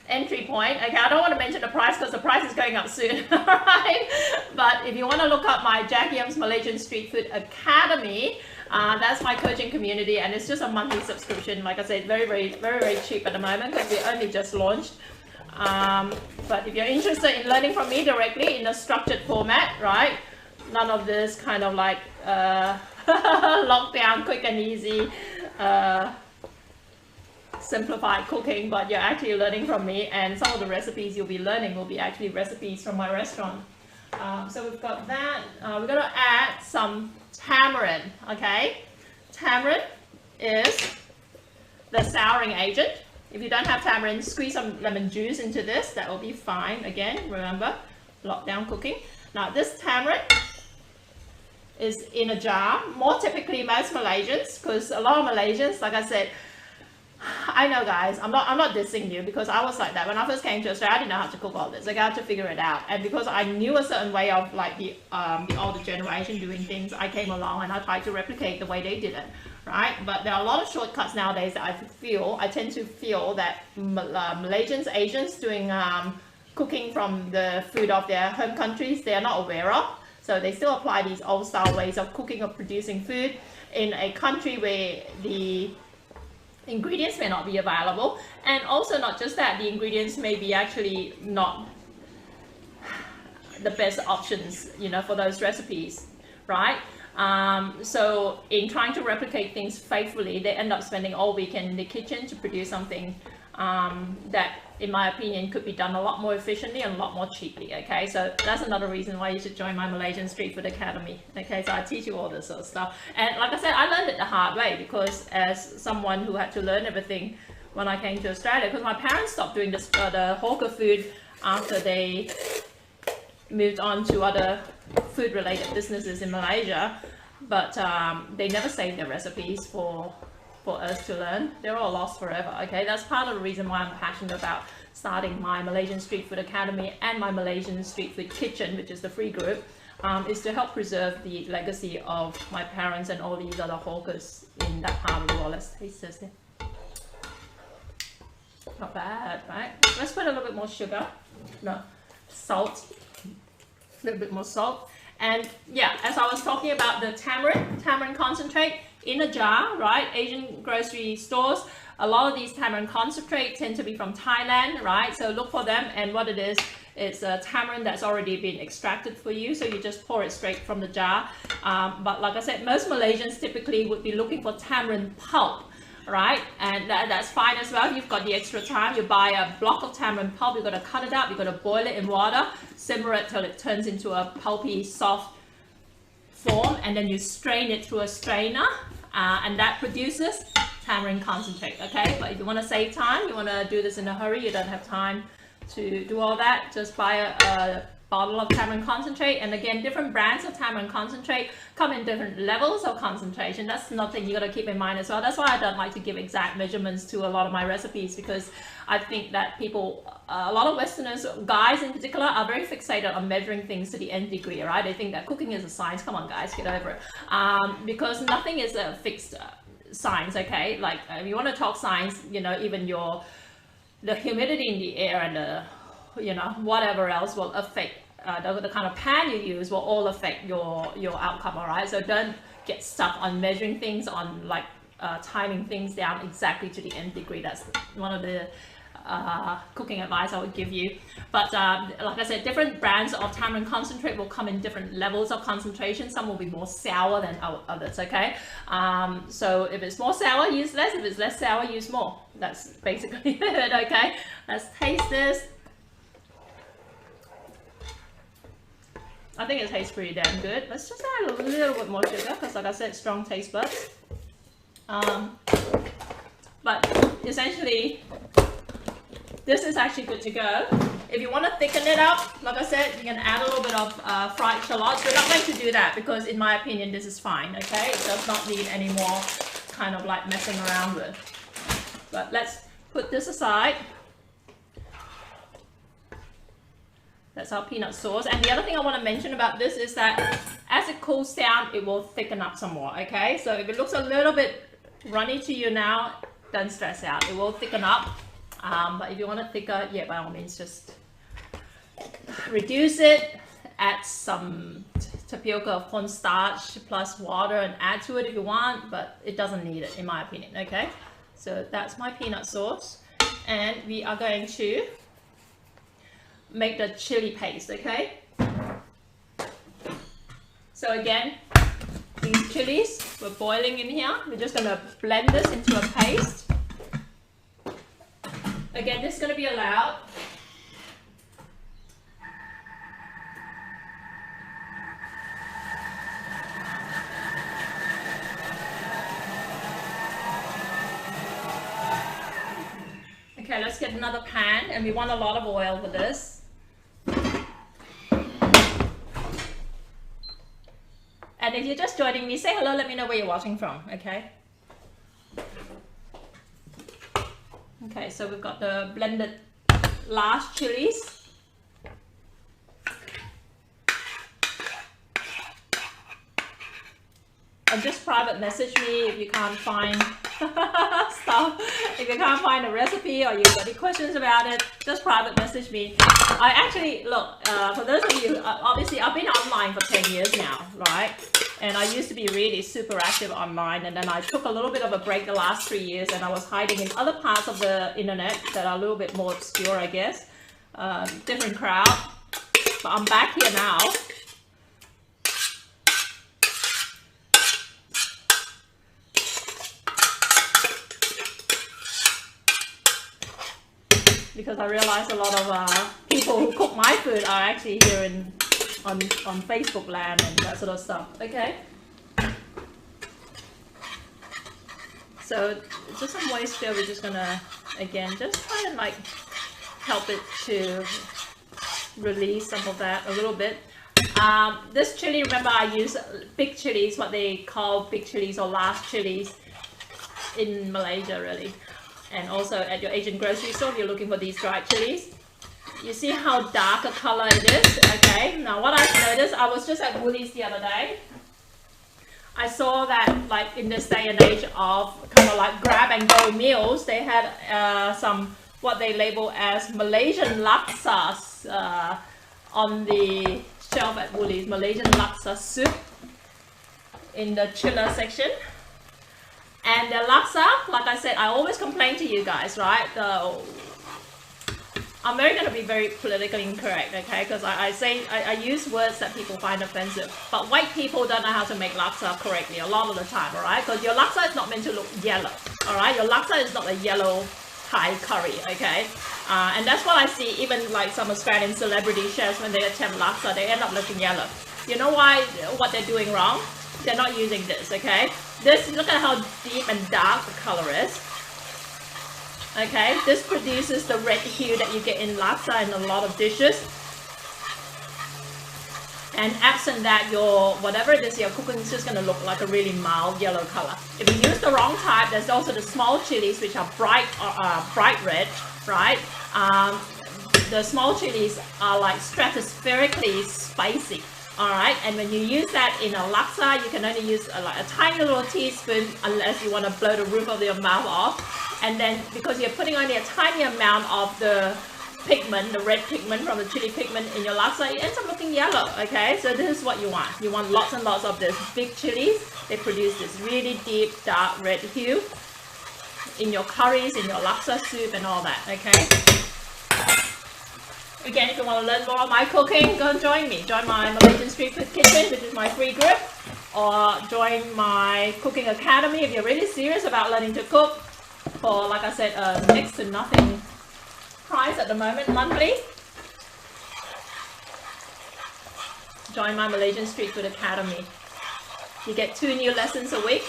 entry point. Okay, I don't want to mention the price because the price is going up soon. Right? But if you want to look up my Jackie M's Malaysian Street Food Academy, that's my coaching community, and it's just a monthly subscription. Like I said, very cheap at the moment because we only just launched. But if you're interested in learning from me directly in a structured format, right? None of this kind of like lockdown, quick and easy, simplified cooking, but you're actually learning from me, and some of the recipes you'll be learning will be actually recipes from my restaurant. So we've got that. We're going to add some tamarind. Okay, tamarind is the souring agent. If you don't have tamarind, squeeze some lemon juice into this, that will be fine. Again, remember, lockdown cooking. Now this tamarind is in a jar. More typically most Malaysians, because a lot of Malaysians, like I said, I know guys, I'm not dissing you, because I was like that when I first came to Australia. I didn't know how to cook all this. Like, I had to figure it out, and because I knew a certain way of like the older generation doing things, I came along and I tried to replicate the way they did it, right? But there are a lot of shortcuts nowadays that I tend to feel that Malaysians, Asians doing cooking from the food of their home countries, they are not aware of. So they still apply these old style ways of cooking or producing food in a country where the ingredients may not be available, and also not just that, the ingredients may be actually not the best options, you know, for those recipes, right? So in trying to replicate things faithfully, they end up spending all weekend in the kitchen to produce something that, in my opinion, could be done a lot more efficiently and a lot more cheaply. Okay, so that's another reason why you should join my Malaysian Street Food Academy. Okay, so I teach you all this sort of stuff, and like I said, I learned it the hard way, because as someone who had to learn everything when I came to Australia, because my parents stopped doing this, the hawker food after they moved on to other food related businesses in Malaysia, but they never saved their recipes for us to learn. They're all lost forever. Okay, that's part of the reason why I'm passionate about starting my Malaysian Street Food Academy and my Malaysian Street Food Kitchen, which is the free group, is to help preserve the legacy of my parents and all these other hawkers in that part of the world. Let's taste this. Not bad, right? Let's put a little bit more sugar, no, salt, a little bit more salt. And yeah, as I was talking about the tamarind concentrate in a jar, right? Asian grocery stores, a lot of these tamarind concentrate tend to be from Thailand, right? So look for them, and what it is, it's a tamarind that's already been extracted for you, so you just pour it straight from the jar. But like I said, most Malaysians typically would be looking for tamarind pulp, right? And that's fine as well. If you've got the extra time, you buy a block of tamarind pulp, you've got to cut it up, you've got to boil it in water, simmer it till it turns into a pulpy, soft form, and then you strain it through a strainer, and that produces tamarind concentrate. Okay, but if you want to save time, you want to do this in a hurry, you don't have time to do all that, just buy a bottle of tamarind concentrate. And again, different brands of tamarind concentrate come in different levels of concentration. That's nothing you got to keep in mind as well. That's why I don't like to give exact measurements to a lot of my recipes, because I think that people, a lot of Westerners, guys in particular, are very fixated on measuring things to the nth degree, right? They think that cooking is a science. Come on guys, get over it. Because nothing is a fixed science. Okay, like if you want to talk science, you know, even the humidity in the air and the, you know, whatever else will affect the kind of pan you use, will all affect your outcome. All right, so don't get stuck on measuring things, on like timing things down exactly to the nth degree. That's one of the cooking advice I would give you. But like I said, different brands of tamarind concentrate will come in different levels of concentration. Some will be more sour than others. Okay, so if it's more sour, use less. If it's less sour, use more. That's basically it. Okay, let's taste this. I think it tastes pretty damn good. Let's just add a little bit more sugar, because like I said, strong taste buds. But essentially, this is actually good to go. If you want to thicken it up, like I said, you can add a little bit of fried shallots. We're not going to do that, because in my opinion, this is fine. Okay, it does not need any more kind of like messing around with. But let's put this aside. That's our peanut sauce. And the other thing I want to mention about this is that as it cools down, it will thicken up some more, okay? So if it looks a little bit runny to you now, don't stress out. It will thicken up. But if you want it thicker, yeah, by all means, just reduce it. Add some tapioca or cornstarch plus water and add to it if you want, but it doesn't need it in my opinion, okay? So that's my peanut sauce. And we are going to make the chili paste, okay? So again, these chilies were boiling in here. We're just gonna blend this into a paste. Again, this is gonna be allowed. Okay, let's get another pan, and we want a lot of oil for this. And if you're just joining me, say hello, let me know where you're watching from, okay? Okay, so we've got the blended large chilies. And just private message me if you can't find stuff. If you can't find a recipe or you've got any questions about it, just private message me. I actually, look, for those of you, obviously I've been online for 10 years now, right? And I used to be really super active online, and then I took a little bit of a break the last 3 years, and I was hiding in other parts of the internet that are a little bit more obscure, I guess. Different crowd. But I'm back here now. Because I realized a lot of people who cook my food are actually here on Facebook land and that sort of stuff. Okay. So just some moisture. We're just gonna again just try and like help it to release some of that a little bit. This chili, remember I use big chilies, what they call big chilies or large chilies in Malaysia, really. And also at your Asian grocery store, if you're looking for these dried chilies. You see how dark a color it is, okay? Now what I've noticed, I was just at Woolies the other day. I saw that like in this day and age of kind of like grab and go meals, they had some, what they label as Malaysian laksa on the shelf at Woolies, Malaysian laksa soup in the chiller section. And the laksa, like I said, I always complain to you guys, right? I'm going to be very politically incorrect, okay? Because I use words that people find offensive. But white people don't know how to make laksa correctly a lot of the time, all right? Because your laksa is not meant to look yellow, all right? Your laksa is not a yellow Thai curry, okay? And that's what I see even like some Australian celebrity chefs, when they attempt laksa, they end up looking yellow. You know why? What they're doing wrong? They're not using this, okay? This, look at how deep and dark the color is. Okay, this produces the red hue that you get in laksa in a lot of dishes. And absent that, your whatever it is you're cooking is just going to look like a really mild yellow color. If you use the wrong type, there's also the small chilies which are bright red, right? The small chilies are like stratospherically spicy. Alright, and when you use that in a laksa, you can only use like a tiny little teaspoon unless you want to blow the roof of your mouth off. And then because you're putting only a tiny amount of the pigment, the red pigment from the chili pigment in your laksa, it ends up looking yellow, okay? So this is what you want. You want lots and lots of this big chilies. They produce this really deep, dark red hue in your curries, in your laksa soup and all that, okay? Again, if you want to learn more of my cooking, go and join me. Join my Malaysian Street Food Kitchen, which is my free group, or join my cooking academy if you're really serious about learning to cook for, like I said, next to nothing price at the moment, monthly. Join my Malaysian Street Food Academy. You get 2 new lessons a week,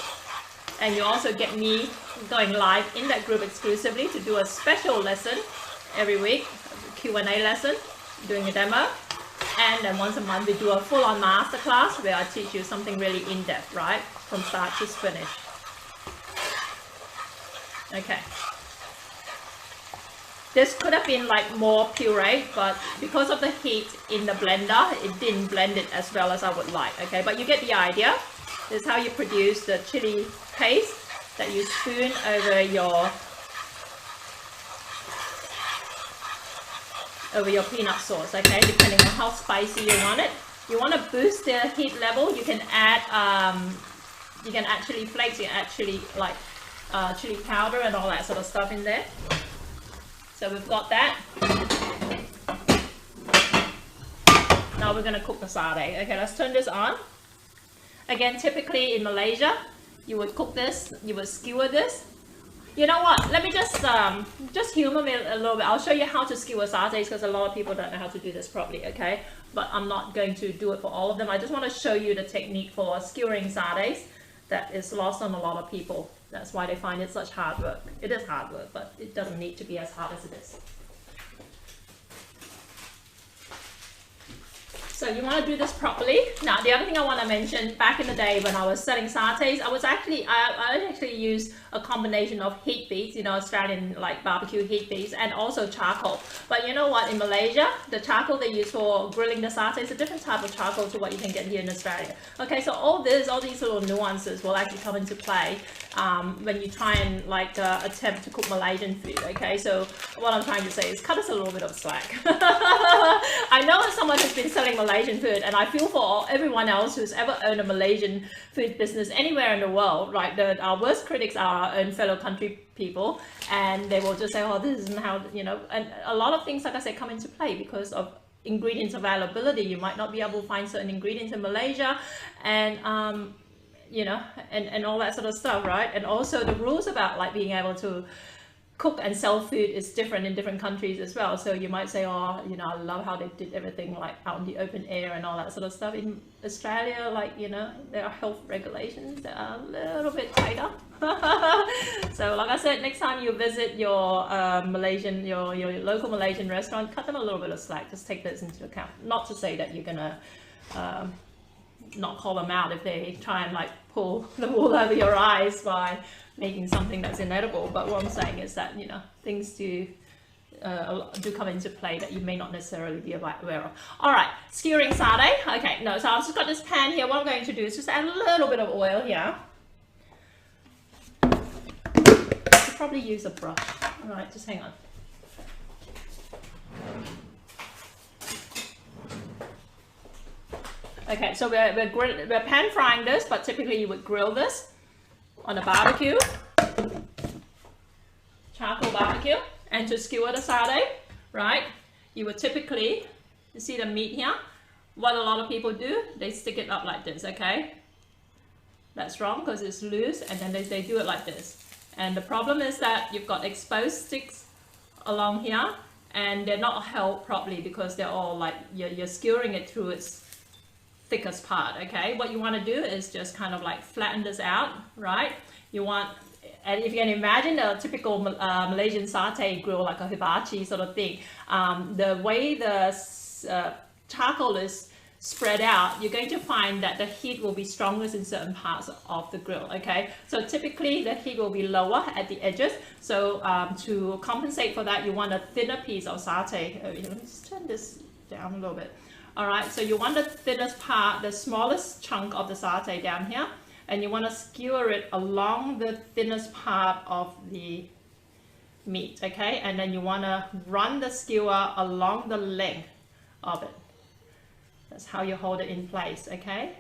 and you also get me going live in that group exclusively to do a special lesson every week. Q&A lesson, doing a demo, and then once a month we do a full-on masterclass where I teach you something really in-depth, right, from start to finish. Okay. This could have been like more puree, but because of the heat in the blender, it didn't blend it as well as I would like, okay? But you get the idea. This is how you produce the chili paste that you spoon over your peanut sauce, okay? Depending on how spicy you want it. You want to boost the heat level, you can add chili flakes, you can add chili, like chili powder and all that sort of stuff in there. So we've got that. Now we're going to cook the satay. Okay, let's turn this on. Again, typically in Malaysia, you would cook this, you would skewer this. You know what? Let me just humor me a little bit. I'll show you how to skewer satays because a lot of people don't know how to do this properly, okay? But I'm not going to do it for all of them. I just want to show you the technique for skewering satays that is lost on a lot of people. That's why they find it such hard work. It is hard work, but it doesn't need to be as hard as it is. So you want to do this properly. Now, the other thing I want to mention, back in the day when I was selling satays, I actually use a combination of heat beads, you know, Australian like barbecue heat beads, and also charcoal. But you know what, in Malaysia, the charcoal they use for grilling the satay is a different type of charcoal to what you can get here in Australia. Okay, so all these little nuances will actually come into play when you try and like attempt to cook Malaysian food. Okay, so what I'm trying to say is cut us a little bit of slack. I know as someone who's been selling Malaysian food, and I feel for everyone else who's ever owned a Malaysian food business anywhere in the world, right? Our worst critics are our own fellow country people, and they will just say, oh, this isn't how, you know, and a lot of things, like I said, come into play because of ingredients availability. You might not be able to find certain ingredients in Malaysia, and you know, and all that sort of stuff, right? And also the rules about like being able to cook and sell food is different in different countries as well. So you might say, oh, you know, I love how they did everything like out in the open air and all that sort of stuff. In Australia, like, you know, there are health regulations that are a little bit tighter. So like I said, next time you visit your Malaysian, your local Malaysian restaurant, cut them a little bit of slack. Just take this into account. Not to say that you're gonna not call them out if they try and like pull the wool over your eyes by making something that's inedible, but what I'm saying is that, you know, things do come into play that you may not necessarily be aware of. All right, skewering satay. Okay, no, so I've just got this pan here. What I'm going to do is just add a little bit of oil here. I should probably use a brush. All right, just hang on. Okay, so we're pan frying this, but typically you would grill this on a barbecue, charcoal barbecue. And to skewer the satay, right, you would typically, you see the meat here, what a lot of people do, they stick it up like this, okay? That's wrong because it's loose, and then they do it like this. And the problem is that you've got exposed sticks along here, and they're not held properly because they're all like, you're skewering it through its thickest part, okay? What you want to do is just kind of like flatten this out, right? You want, and if you can imagine a typical Malaysian satay grill, like a hibachi sort of thing, the way the charcoal is spread out, you're going to find that the heat will be strongest in certain parts of the grill, okay? So typically the heat will be lower at the edges. So to compensate for that, you want a thinner piece of satay. Let's turn this down a little bit. All right, so you want the thinnest part, the smallest chunk of the satay down here, and you want to skewer it along the thinnest part of the meat, okay? And then you want to run the skewer along the length of it. That's how you hold it in place, okay?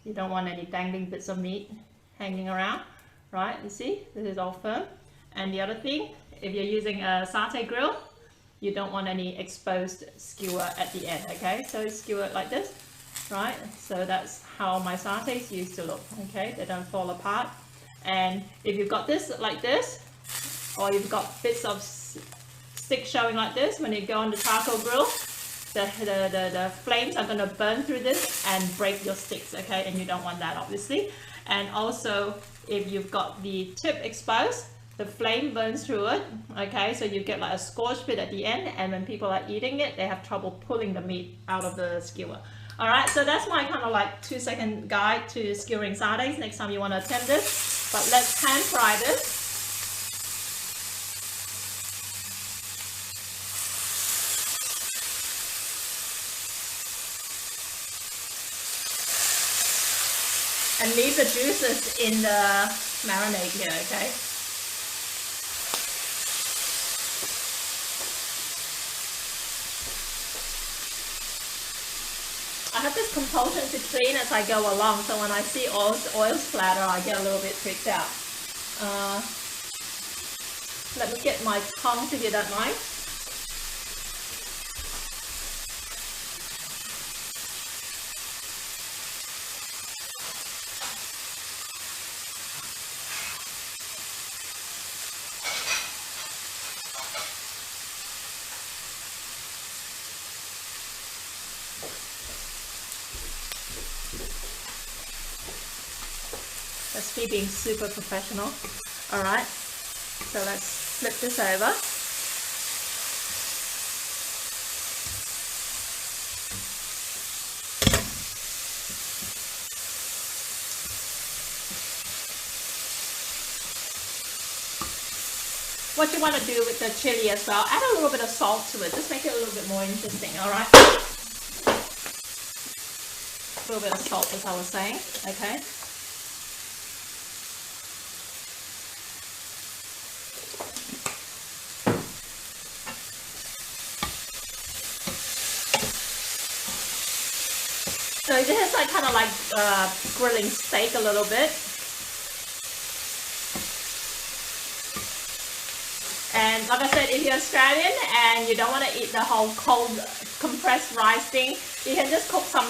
You don't want any dangling bits of meat hanging around, right? You see, this is all firm. And the other thing, if you're using a satay grill, you don't want any exposed skewer at the end, okay? So skewer it like this, right? So that's how my satays used to look, okay? They don't fall apart. And if you've got this like this, or you've got bits of stick showing like this, when you go on the charcoal grill, the flames are gonna burn through this and break your sticks, okay? And you don't want that, obviously. And also, if you've got the tip exposed, the flame burns through it, okay? So you get like a scorched bit at the end, and when people are eating it, they have trouble pulling the meat out of the skewer. All right, so that's my kind of like 2-second guide to skewering satays. Next time you want to attempt this, but let's pan fry this. release the juices in the marinade here, okay? I have this compulsion to clean as I go along, so when I see oil splatter, I get a little bit freaked out. Let me get my tongs if you don't mind. That's me being super professional. Alright, so let's flip this over. What you want to do with the chili as well, add a little bit of salt to it, just make it a little bit more interesting, alright? A little bit of salt, as I was saying, okay? So this is like kind of like grilling steak a little bit. And like I said, if you're Australian and you don't want to eat the whole cold compressed rice thing, you can just cook some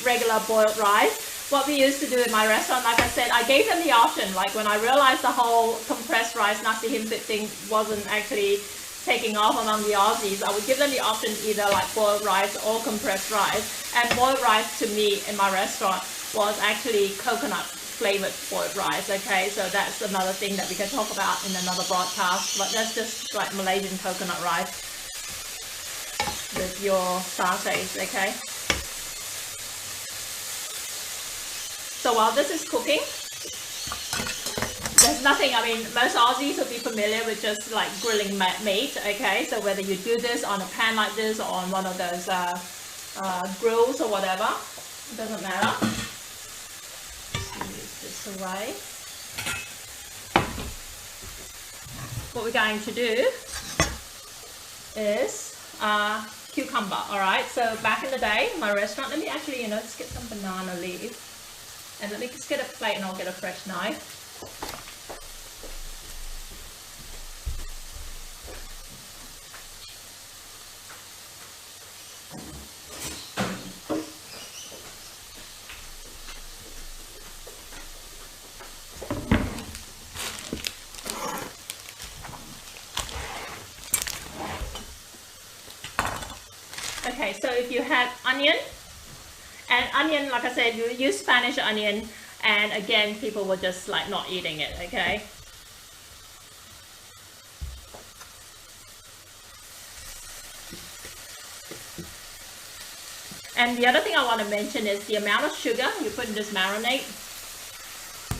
regular boiled rice. What we used to do in my restaurant, like I said, I gave them the option. Like when I realized the whole compressed rice nasi himsit thing wasn't actually taking off among the Aussies, I would give them the option either like boiled rice or compressed rice. And boiled rice to me in my restaurant was actually coconut flavored boiled rice, okay? So that's another thing that we can talk about in another broadcast, but that's just like Malaysian coconut rice with your satays, okay? So while this is cooking, there's nothing, I mean, most Aussies will be familiar with just like grilling meat, okay? So whether you do this on a pan like this or on one of those grills or whatever, it doesn't matter. Just move this away. What we're going to do is cucumber, alright? So back in the day, my restaurant, let me actually, you know, let's get some banana leaves. And let me just get a plate and I'll get a fresh knife. Okay, so if you have onion, and onion, like I said, you use Spanish onion, and again, people were just like not eating it, okay? And the other thing I want to mention is the amount of sugar you put in this marinade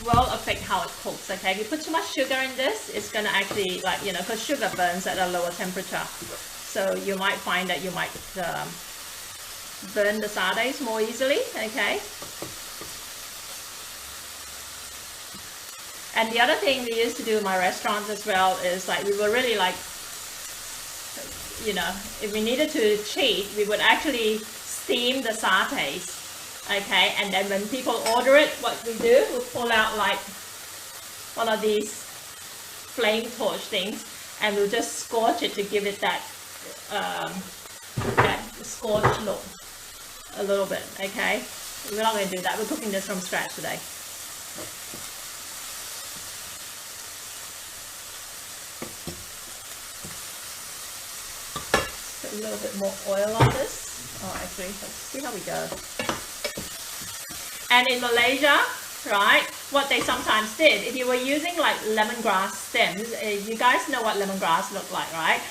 will affect how it cooks, okay? If you put too much sugar in this, it's going to actually, like, you know, because sugar burns at a lower temperature. So you might find that you might burn the satays more easily, okay? And the other thing we used to do in my restaurants as well is like we were really like, you know, if we needed to cheat, we would actually steam the satays, okay? And then when people order it, what we do, we'll pull out like one of these flame torch things and we'll just scorch it to give it that that scorched look a little bit, okay? We're not going to do that. We're cooking this from scratch today. Put a little bit more oil on this. Oh, actually, let's see how we go. And in Malaysia, right, what they sometimes did, if you were using like lemongrass stems, you guys know what lemongrass look like, right?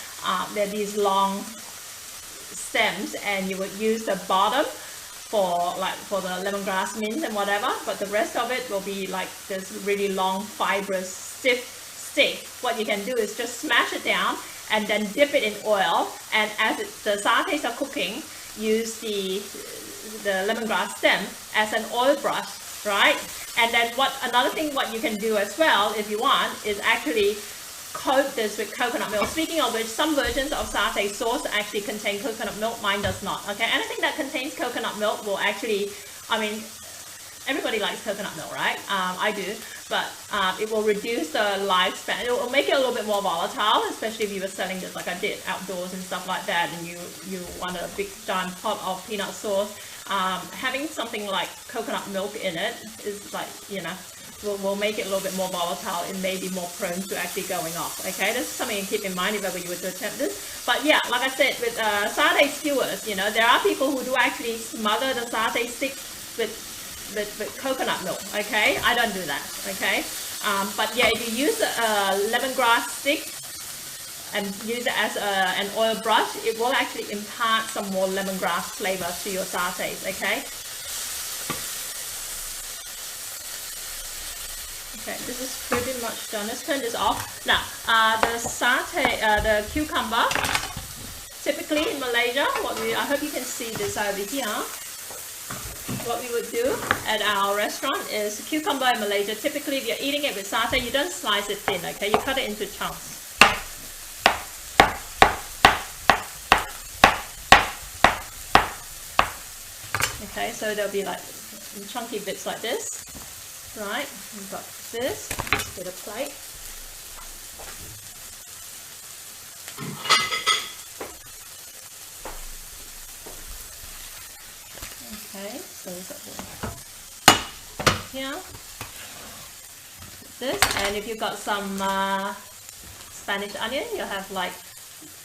They're these long stems, and you would use the bottom for the lemongrass mint and whatever, but the rest of it will be like this really long, fibrous, stiff stick. What you can do is just smash it down and then dip it in oil, and as the satays are cooking, use the lemongrass stem as an oil brush, right? And then another thing what you can do as well, if you want, is actually coat this with coconut milk. Speaking of which, some versions of satay sauce actually contain coconut milk. Mine does not. Okay, anything that contains coconut milk will actually, I mean, everybody likes coconut milk, right? I do, but it will reduce the lifespan. It will make it a little bit more volatile, especially if you were selling this like I did outdoors and stuff like that, and you want a big giant pot of peanut sauce. Having something like coconut milk in it is like, you know, will make it a little bit more volatile. It may be more prone to actually going off. Okay, this is something you keep in mind if ever you were to attempt this. But yeah, like I said, with satay skewers, you know, there are people who do actually smother the satay stick with coconut milk. Okay, I don't do that. Okay, but yeah, if you use a lemongrass stick and use it as an oil brush, it will actually impart some more lemongrass flavor to your satays. Okay. Okay, this is pretty much done. Let's turn this off. Now, the satay, the cucumber, typically in Malaysia, I hope you can see this over here. What we would do at our restaurant is cucumber in Malaysia. Typically, if you're eating it with satay, you don't slice it thin, okay? You cut it into chunks. Okay, so there'll be like chunky bits like this, right? We've got this. Let's get a plate. Okay, so we've got here, this, and if you've got some Spanish onion, you'll have like,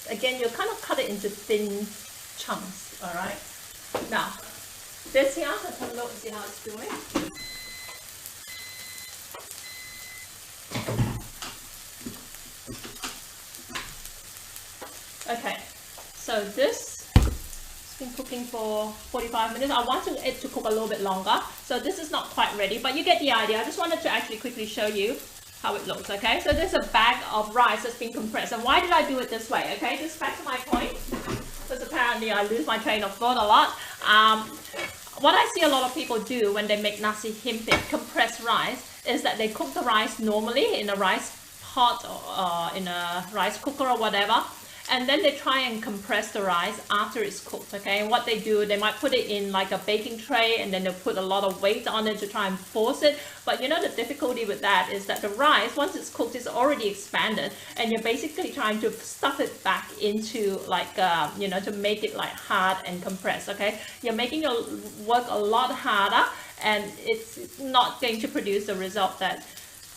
again, you'll kind of cut it into thin chunks, all right? Now, this here, let's have a look and see how it's doing. Okay, so this been cooking for 45 minutes. I want it to cook a little bit longer, so this is not quite ready, but you get the idea. I just wanted to actually quickly show you how it looks. Okay, so there's a bag of rice that's been compressed, and why did I do it this way? Okay, just back to my point, because apparently I lose my train of thought a lot. What I see a lot of people do when they make nasi himpit, compressed rice, is that they cook the rice normally in a rice pot or in a rice cooker or whatever, and then they try and compress the rice after it's cooked. Okay, and what they do, they might put it in like a baking tray, and then they'll put a lot of weight on it to try and force it. But you know, the difficulty with that is that the rice, once it's cooked, is already expanded, and you're basically trying to stuff it back into like you know, to make it like hard and compressed. Okay, you're making your work a lot harder, and it's not going to produce the result that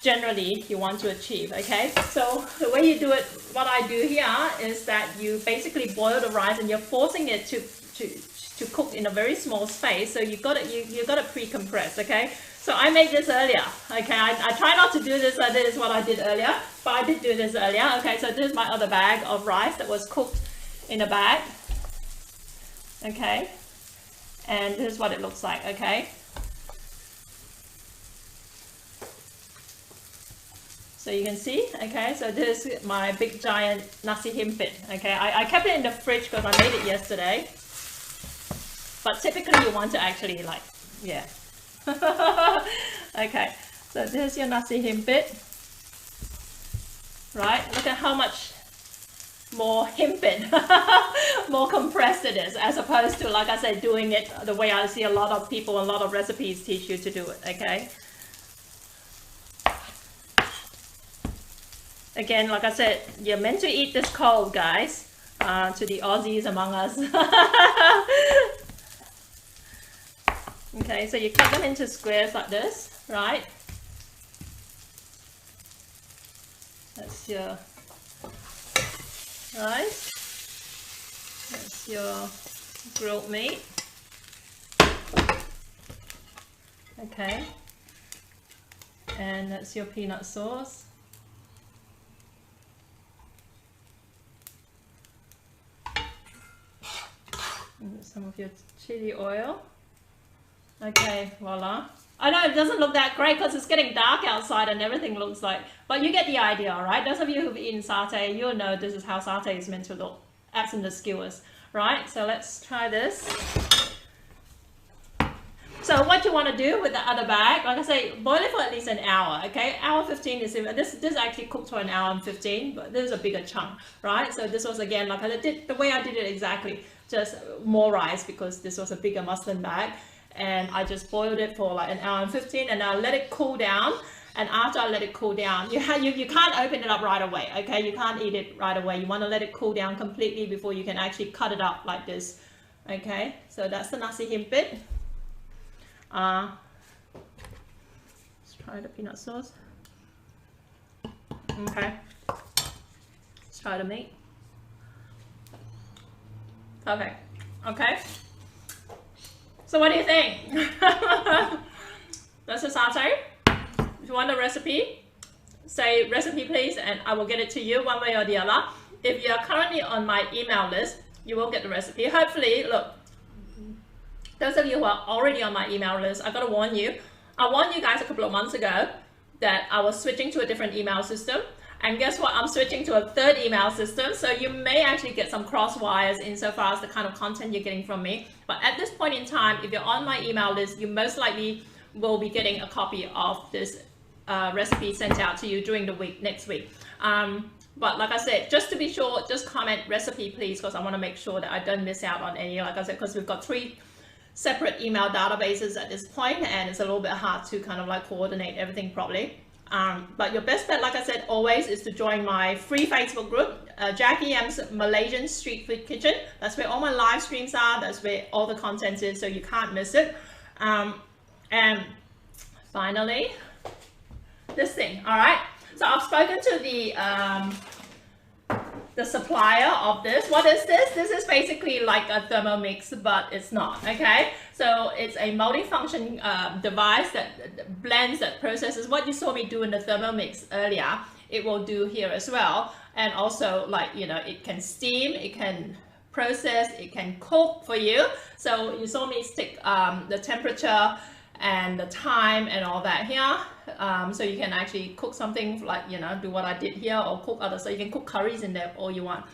generally you want to achieve. Okay, so the way you do it, what I do here is that you basically boil the rice, and you're forcing it to cook in a very small space. So you got it pre-compressed. Okay, so I made this earlier. Okay, I try not to do this. This is what I did earlier, but I did do this earlier. Okay, so this is my other bag of rice that was cooked in a bag. Okay, and this is what it looks like. Okay, so you can see. Okay, so this is my big giant nasi himpit. Okay, I kept it in the fridge because I made it yesterday, but typically you want to actually like, yeah. Okay, so there's your nasi himpit, right? Look at how much more himpit, more compressed it is, as opposed to, like I said, doing it the way I see a lot of people, a lot of recipes teach you to do it. Okay, again, like I said, you're meant to eat this cold, guys, to the Aussies among us. Okay, so you cut them into squares like this, right? That's your rice. That's your grilled meat. Okay, and that's your peanut sauce. And some of your chili oil. Okay, voila. I know it doesn't look that great because it's getting dark outside and everything looks like, but you get the idea, right? Those of you who've eaten satay, you'll know this is how satay is meant to look, absent the skewers, right? So let's try this. So what you want to do with the other bag, like I say, boil it for at least an hour, okay? Hour 15 is, this actually cooked for an hour and 15, but this is a bigger chunk, right? So this was, again, like I did, the way I did it exactly, just more rice because this was a bigger muslin bag. And I just boiled it for like an hour and 15, and I'll let it cool down. And after I let it cool down, you can't open it up right away, okay? You can't eat it right away. You want to let it cool down completely before you can actually cut it up like this, okay? So that's the nasi himpit. Let's try the peanut sauce. Okay. Let's try the meat. Okay. Okay. So what do you think? That's a satay. If you want the recipe, say recipe please, and I will get it to you one way or the other. If you are currently on my email list, you will get the recipe. Hopefully, look, those of you who are already on my email list, I gotta warn you. I warned you guys a couple of months ago that I was switching to a different email system. And guess what? I'm switching to a third email system. So you may actually get some cross wires insofar as the kind of content you're getting from me. But at this point in time, if you're on my email list, you most likely will be getting a copy of this recipe sent out to you during the week, next week. But like I said, just to be sure, just comment recipe please, because I want to make sure that I don't miss out on any, like I said, because we've got 3 separate email databases at this point, and it's a little bit hard to kind of like coordinate everything properly. But your best bet, like I said, always is to join my free Facebook group, Jackie M's Malaysian Street Food Kitchen. That's where all my live streams are. That's where all the content is, so you can't miss it. And finally, this thing, all right? So I've spoken to the supplier of this. What is this? This is basically like a Thermomix, but it's not, okay? So it's a multi-function device that blends, that processes what you saw me do in the Thermomix earlier. It will do here as well. And also, like, you know, it can steam, it can process, it can cook for you. So you saw me stick the temperature and the time and all that here, so you can actually cook something, like, you know, do what I did here, or cook others. So you can cook curries in there all you want.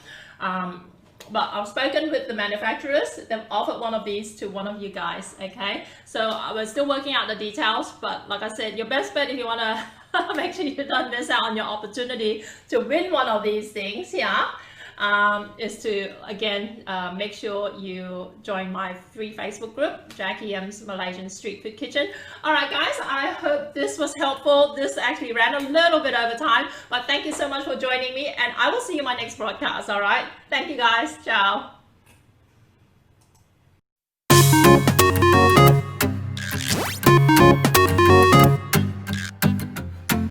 But I've spoken with the manufacturers. They've offered one of these to one of you guys, okay? So I was still working out the details, but like I said, your best bet, if you want to make sure you don't miss out on your opportunity to win one of these things here, is to, again, make sure you join my free Facebook group, Jackie M's Malaysian Street Food Kitchen. All right, guys, I hope this was helpful. This actually ran a little bit over time, but thank you so much for joining me, and I will see you in my next broadcast, all right? Thank you, guys. Ciao.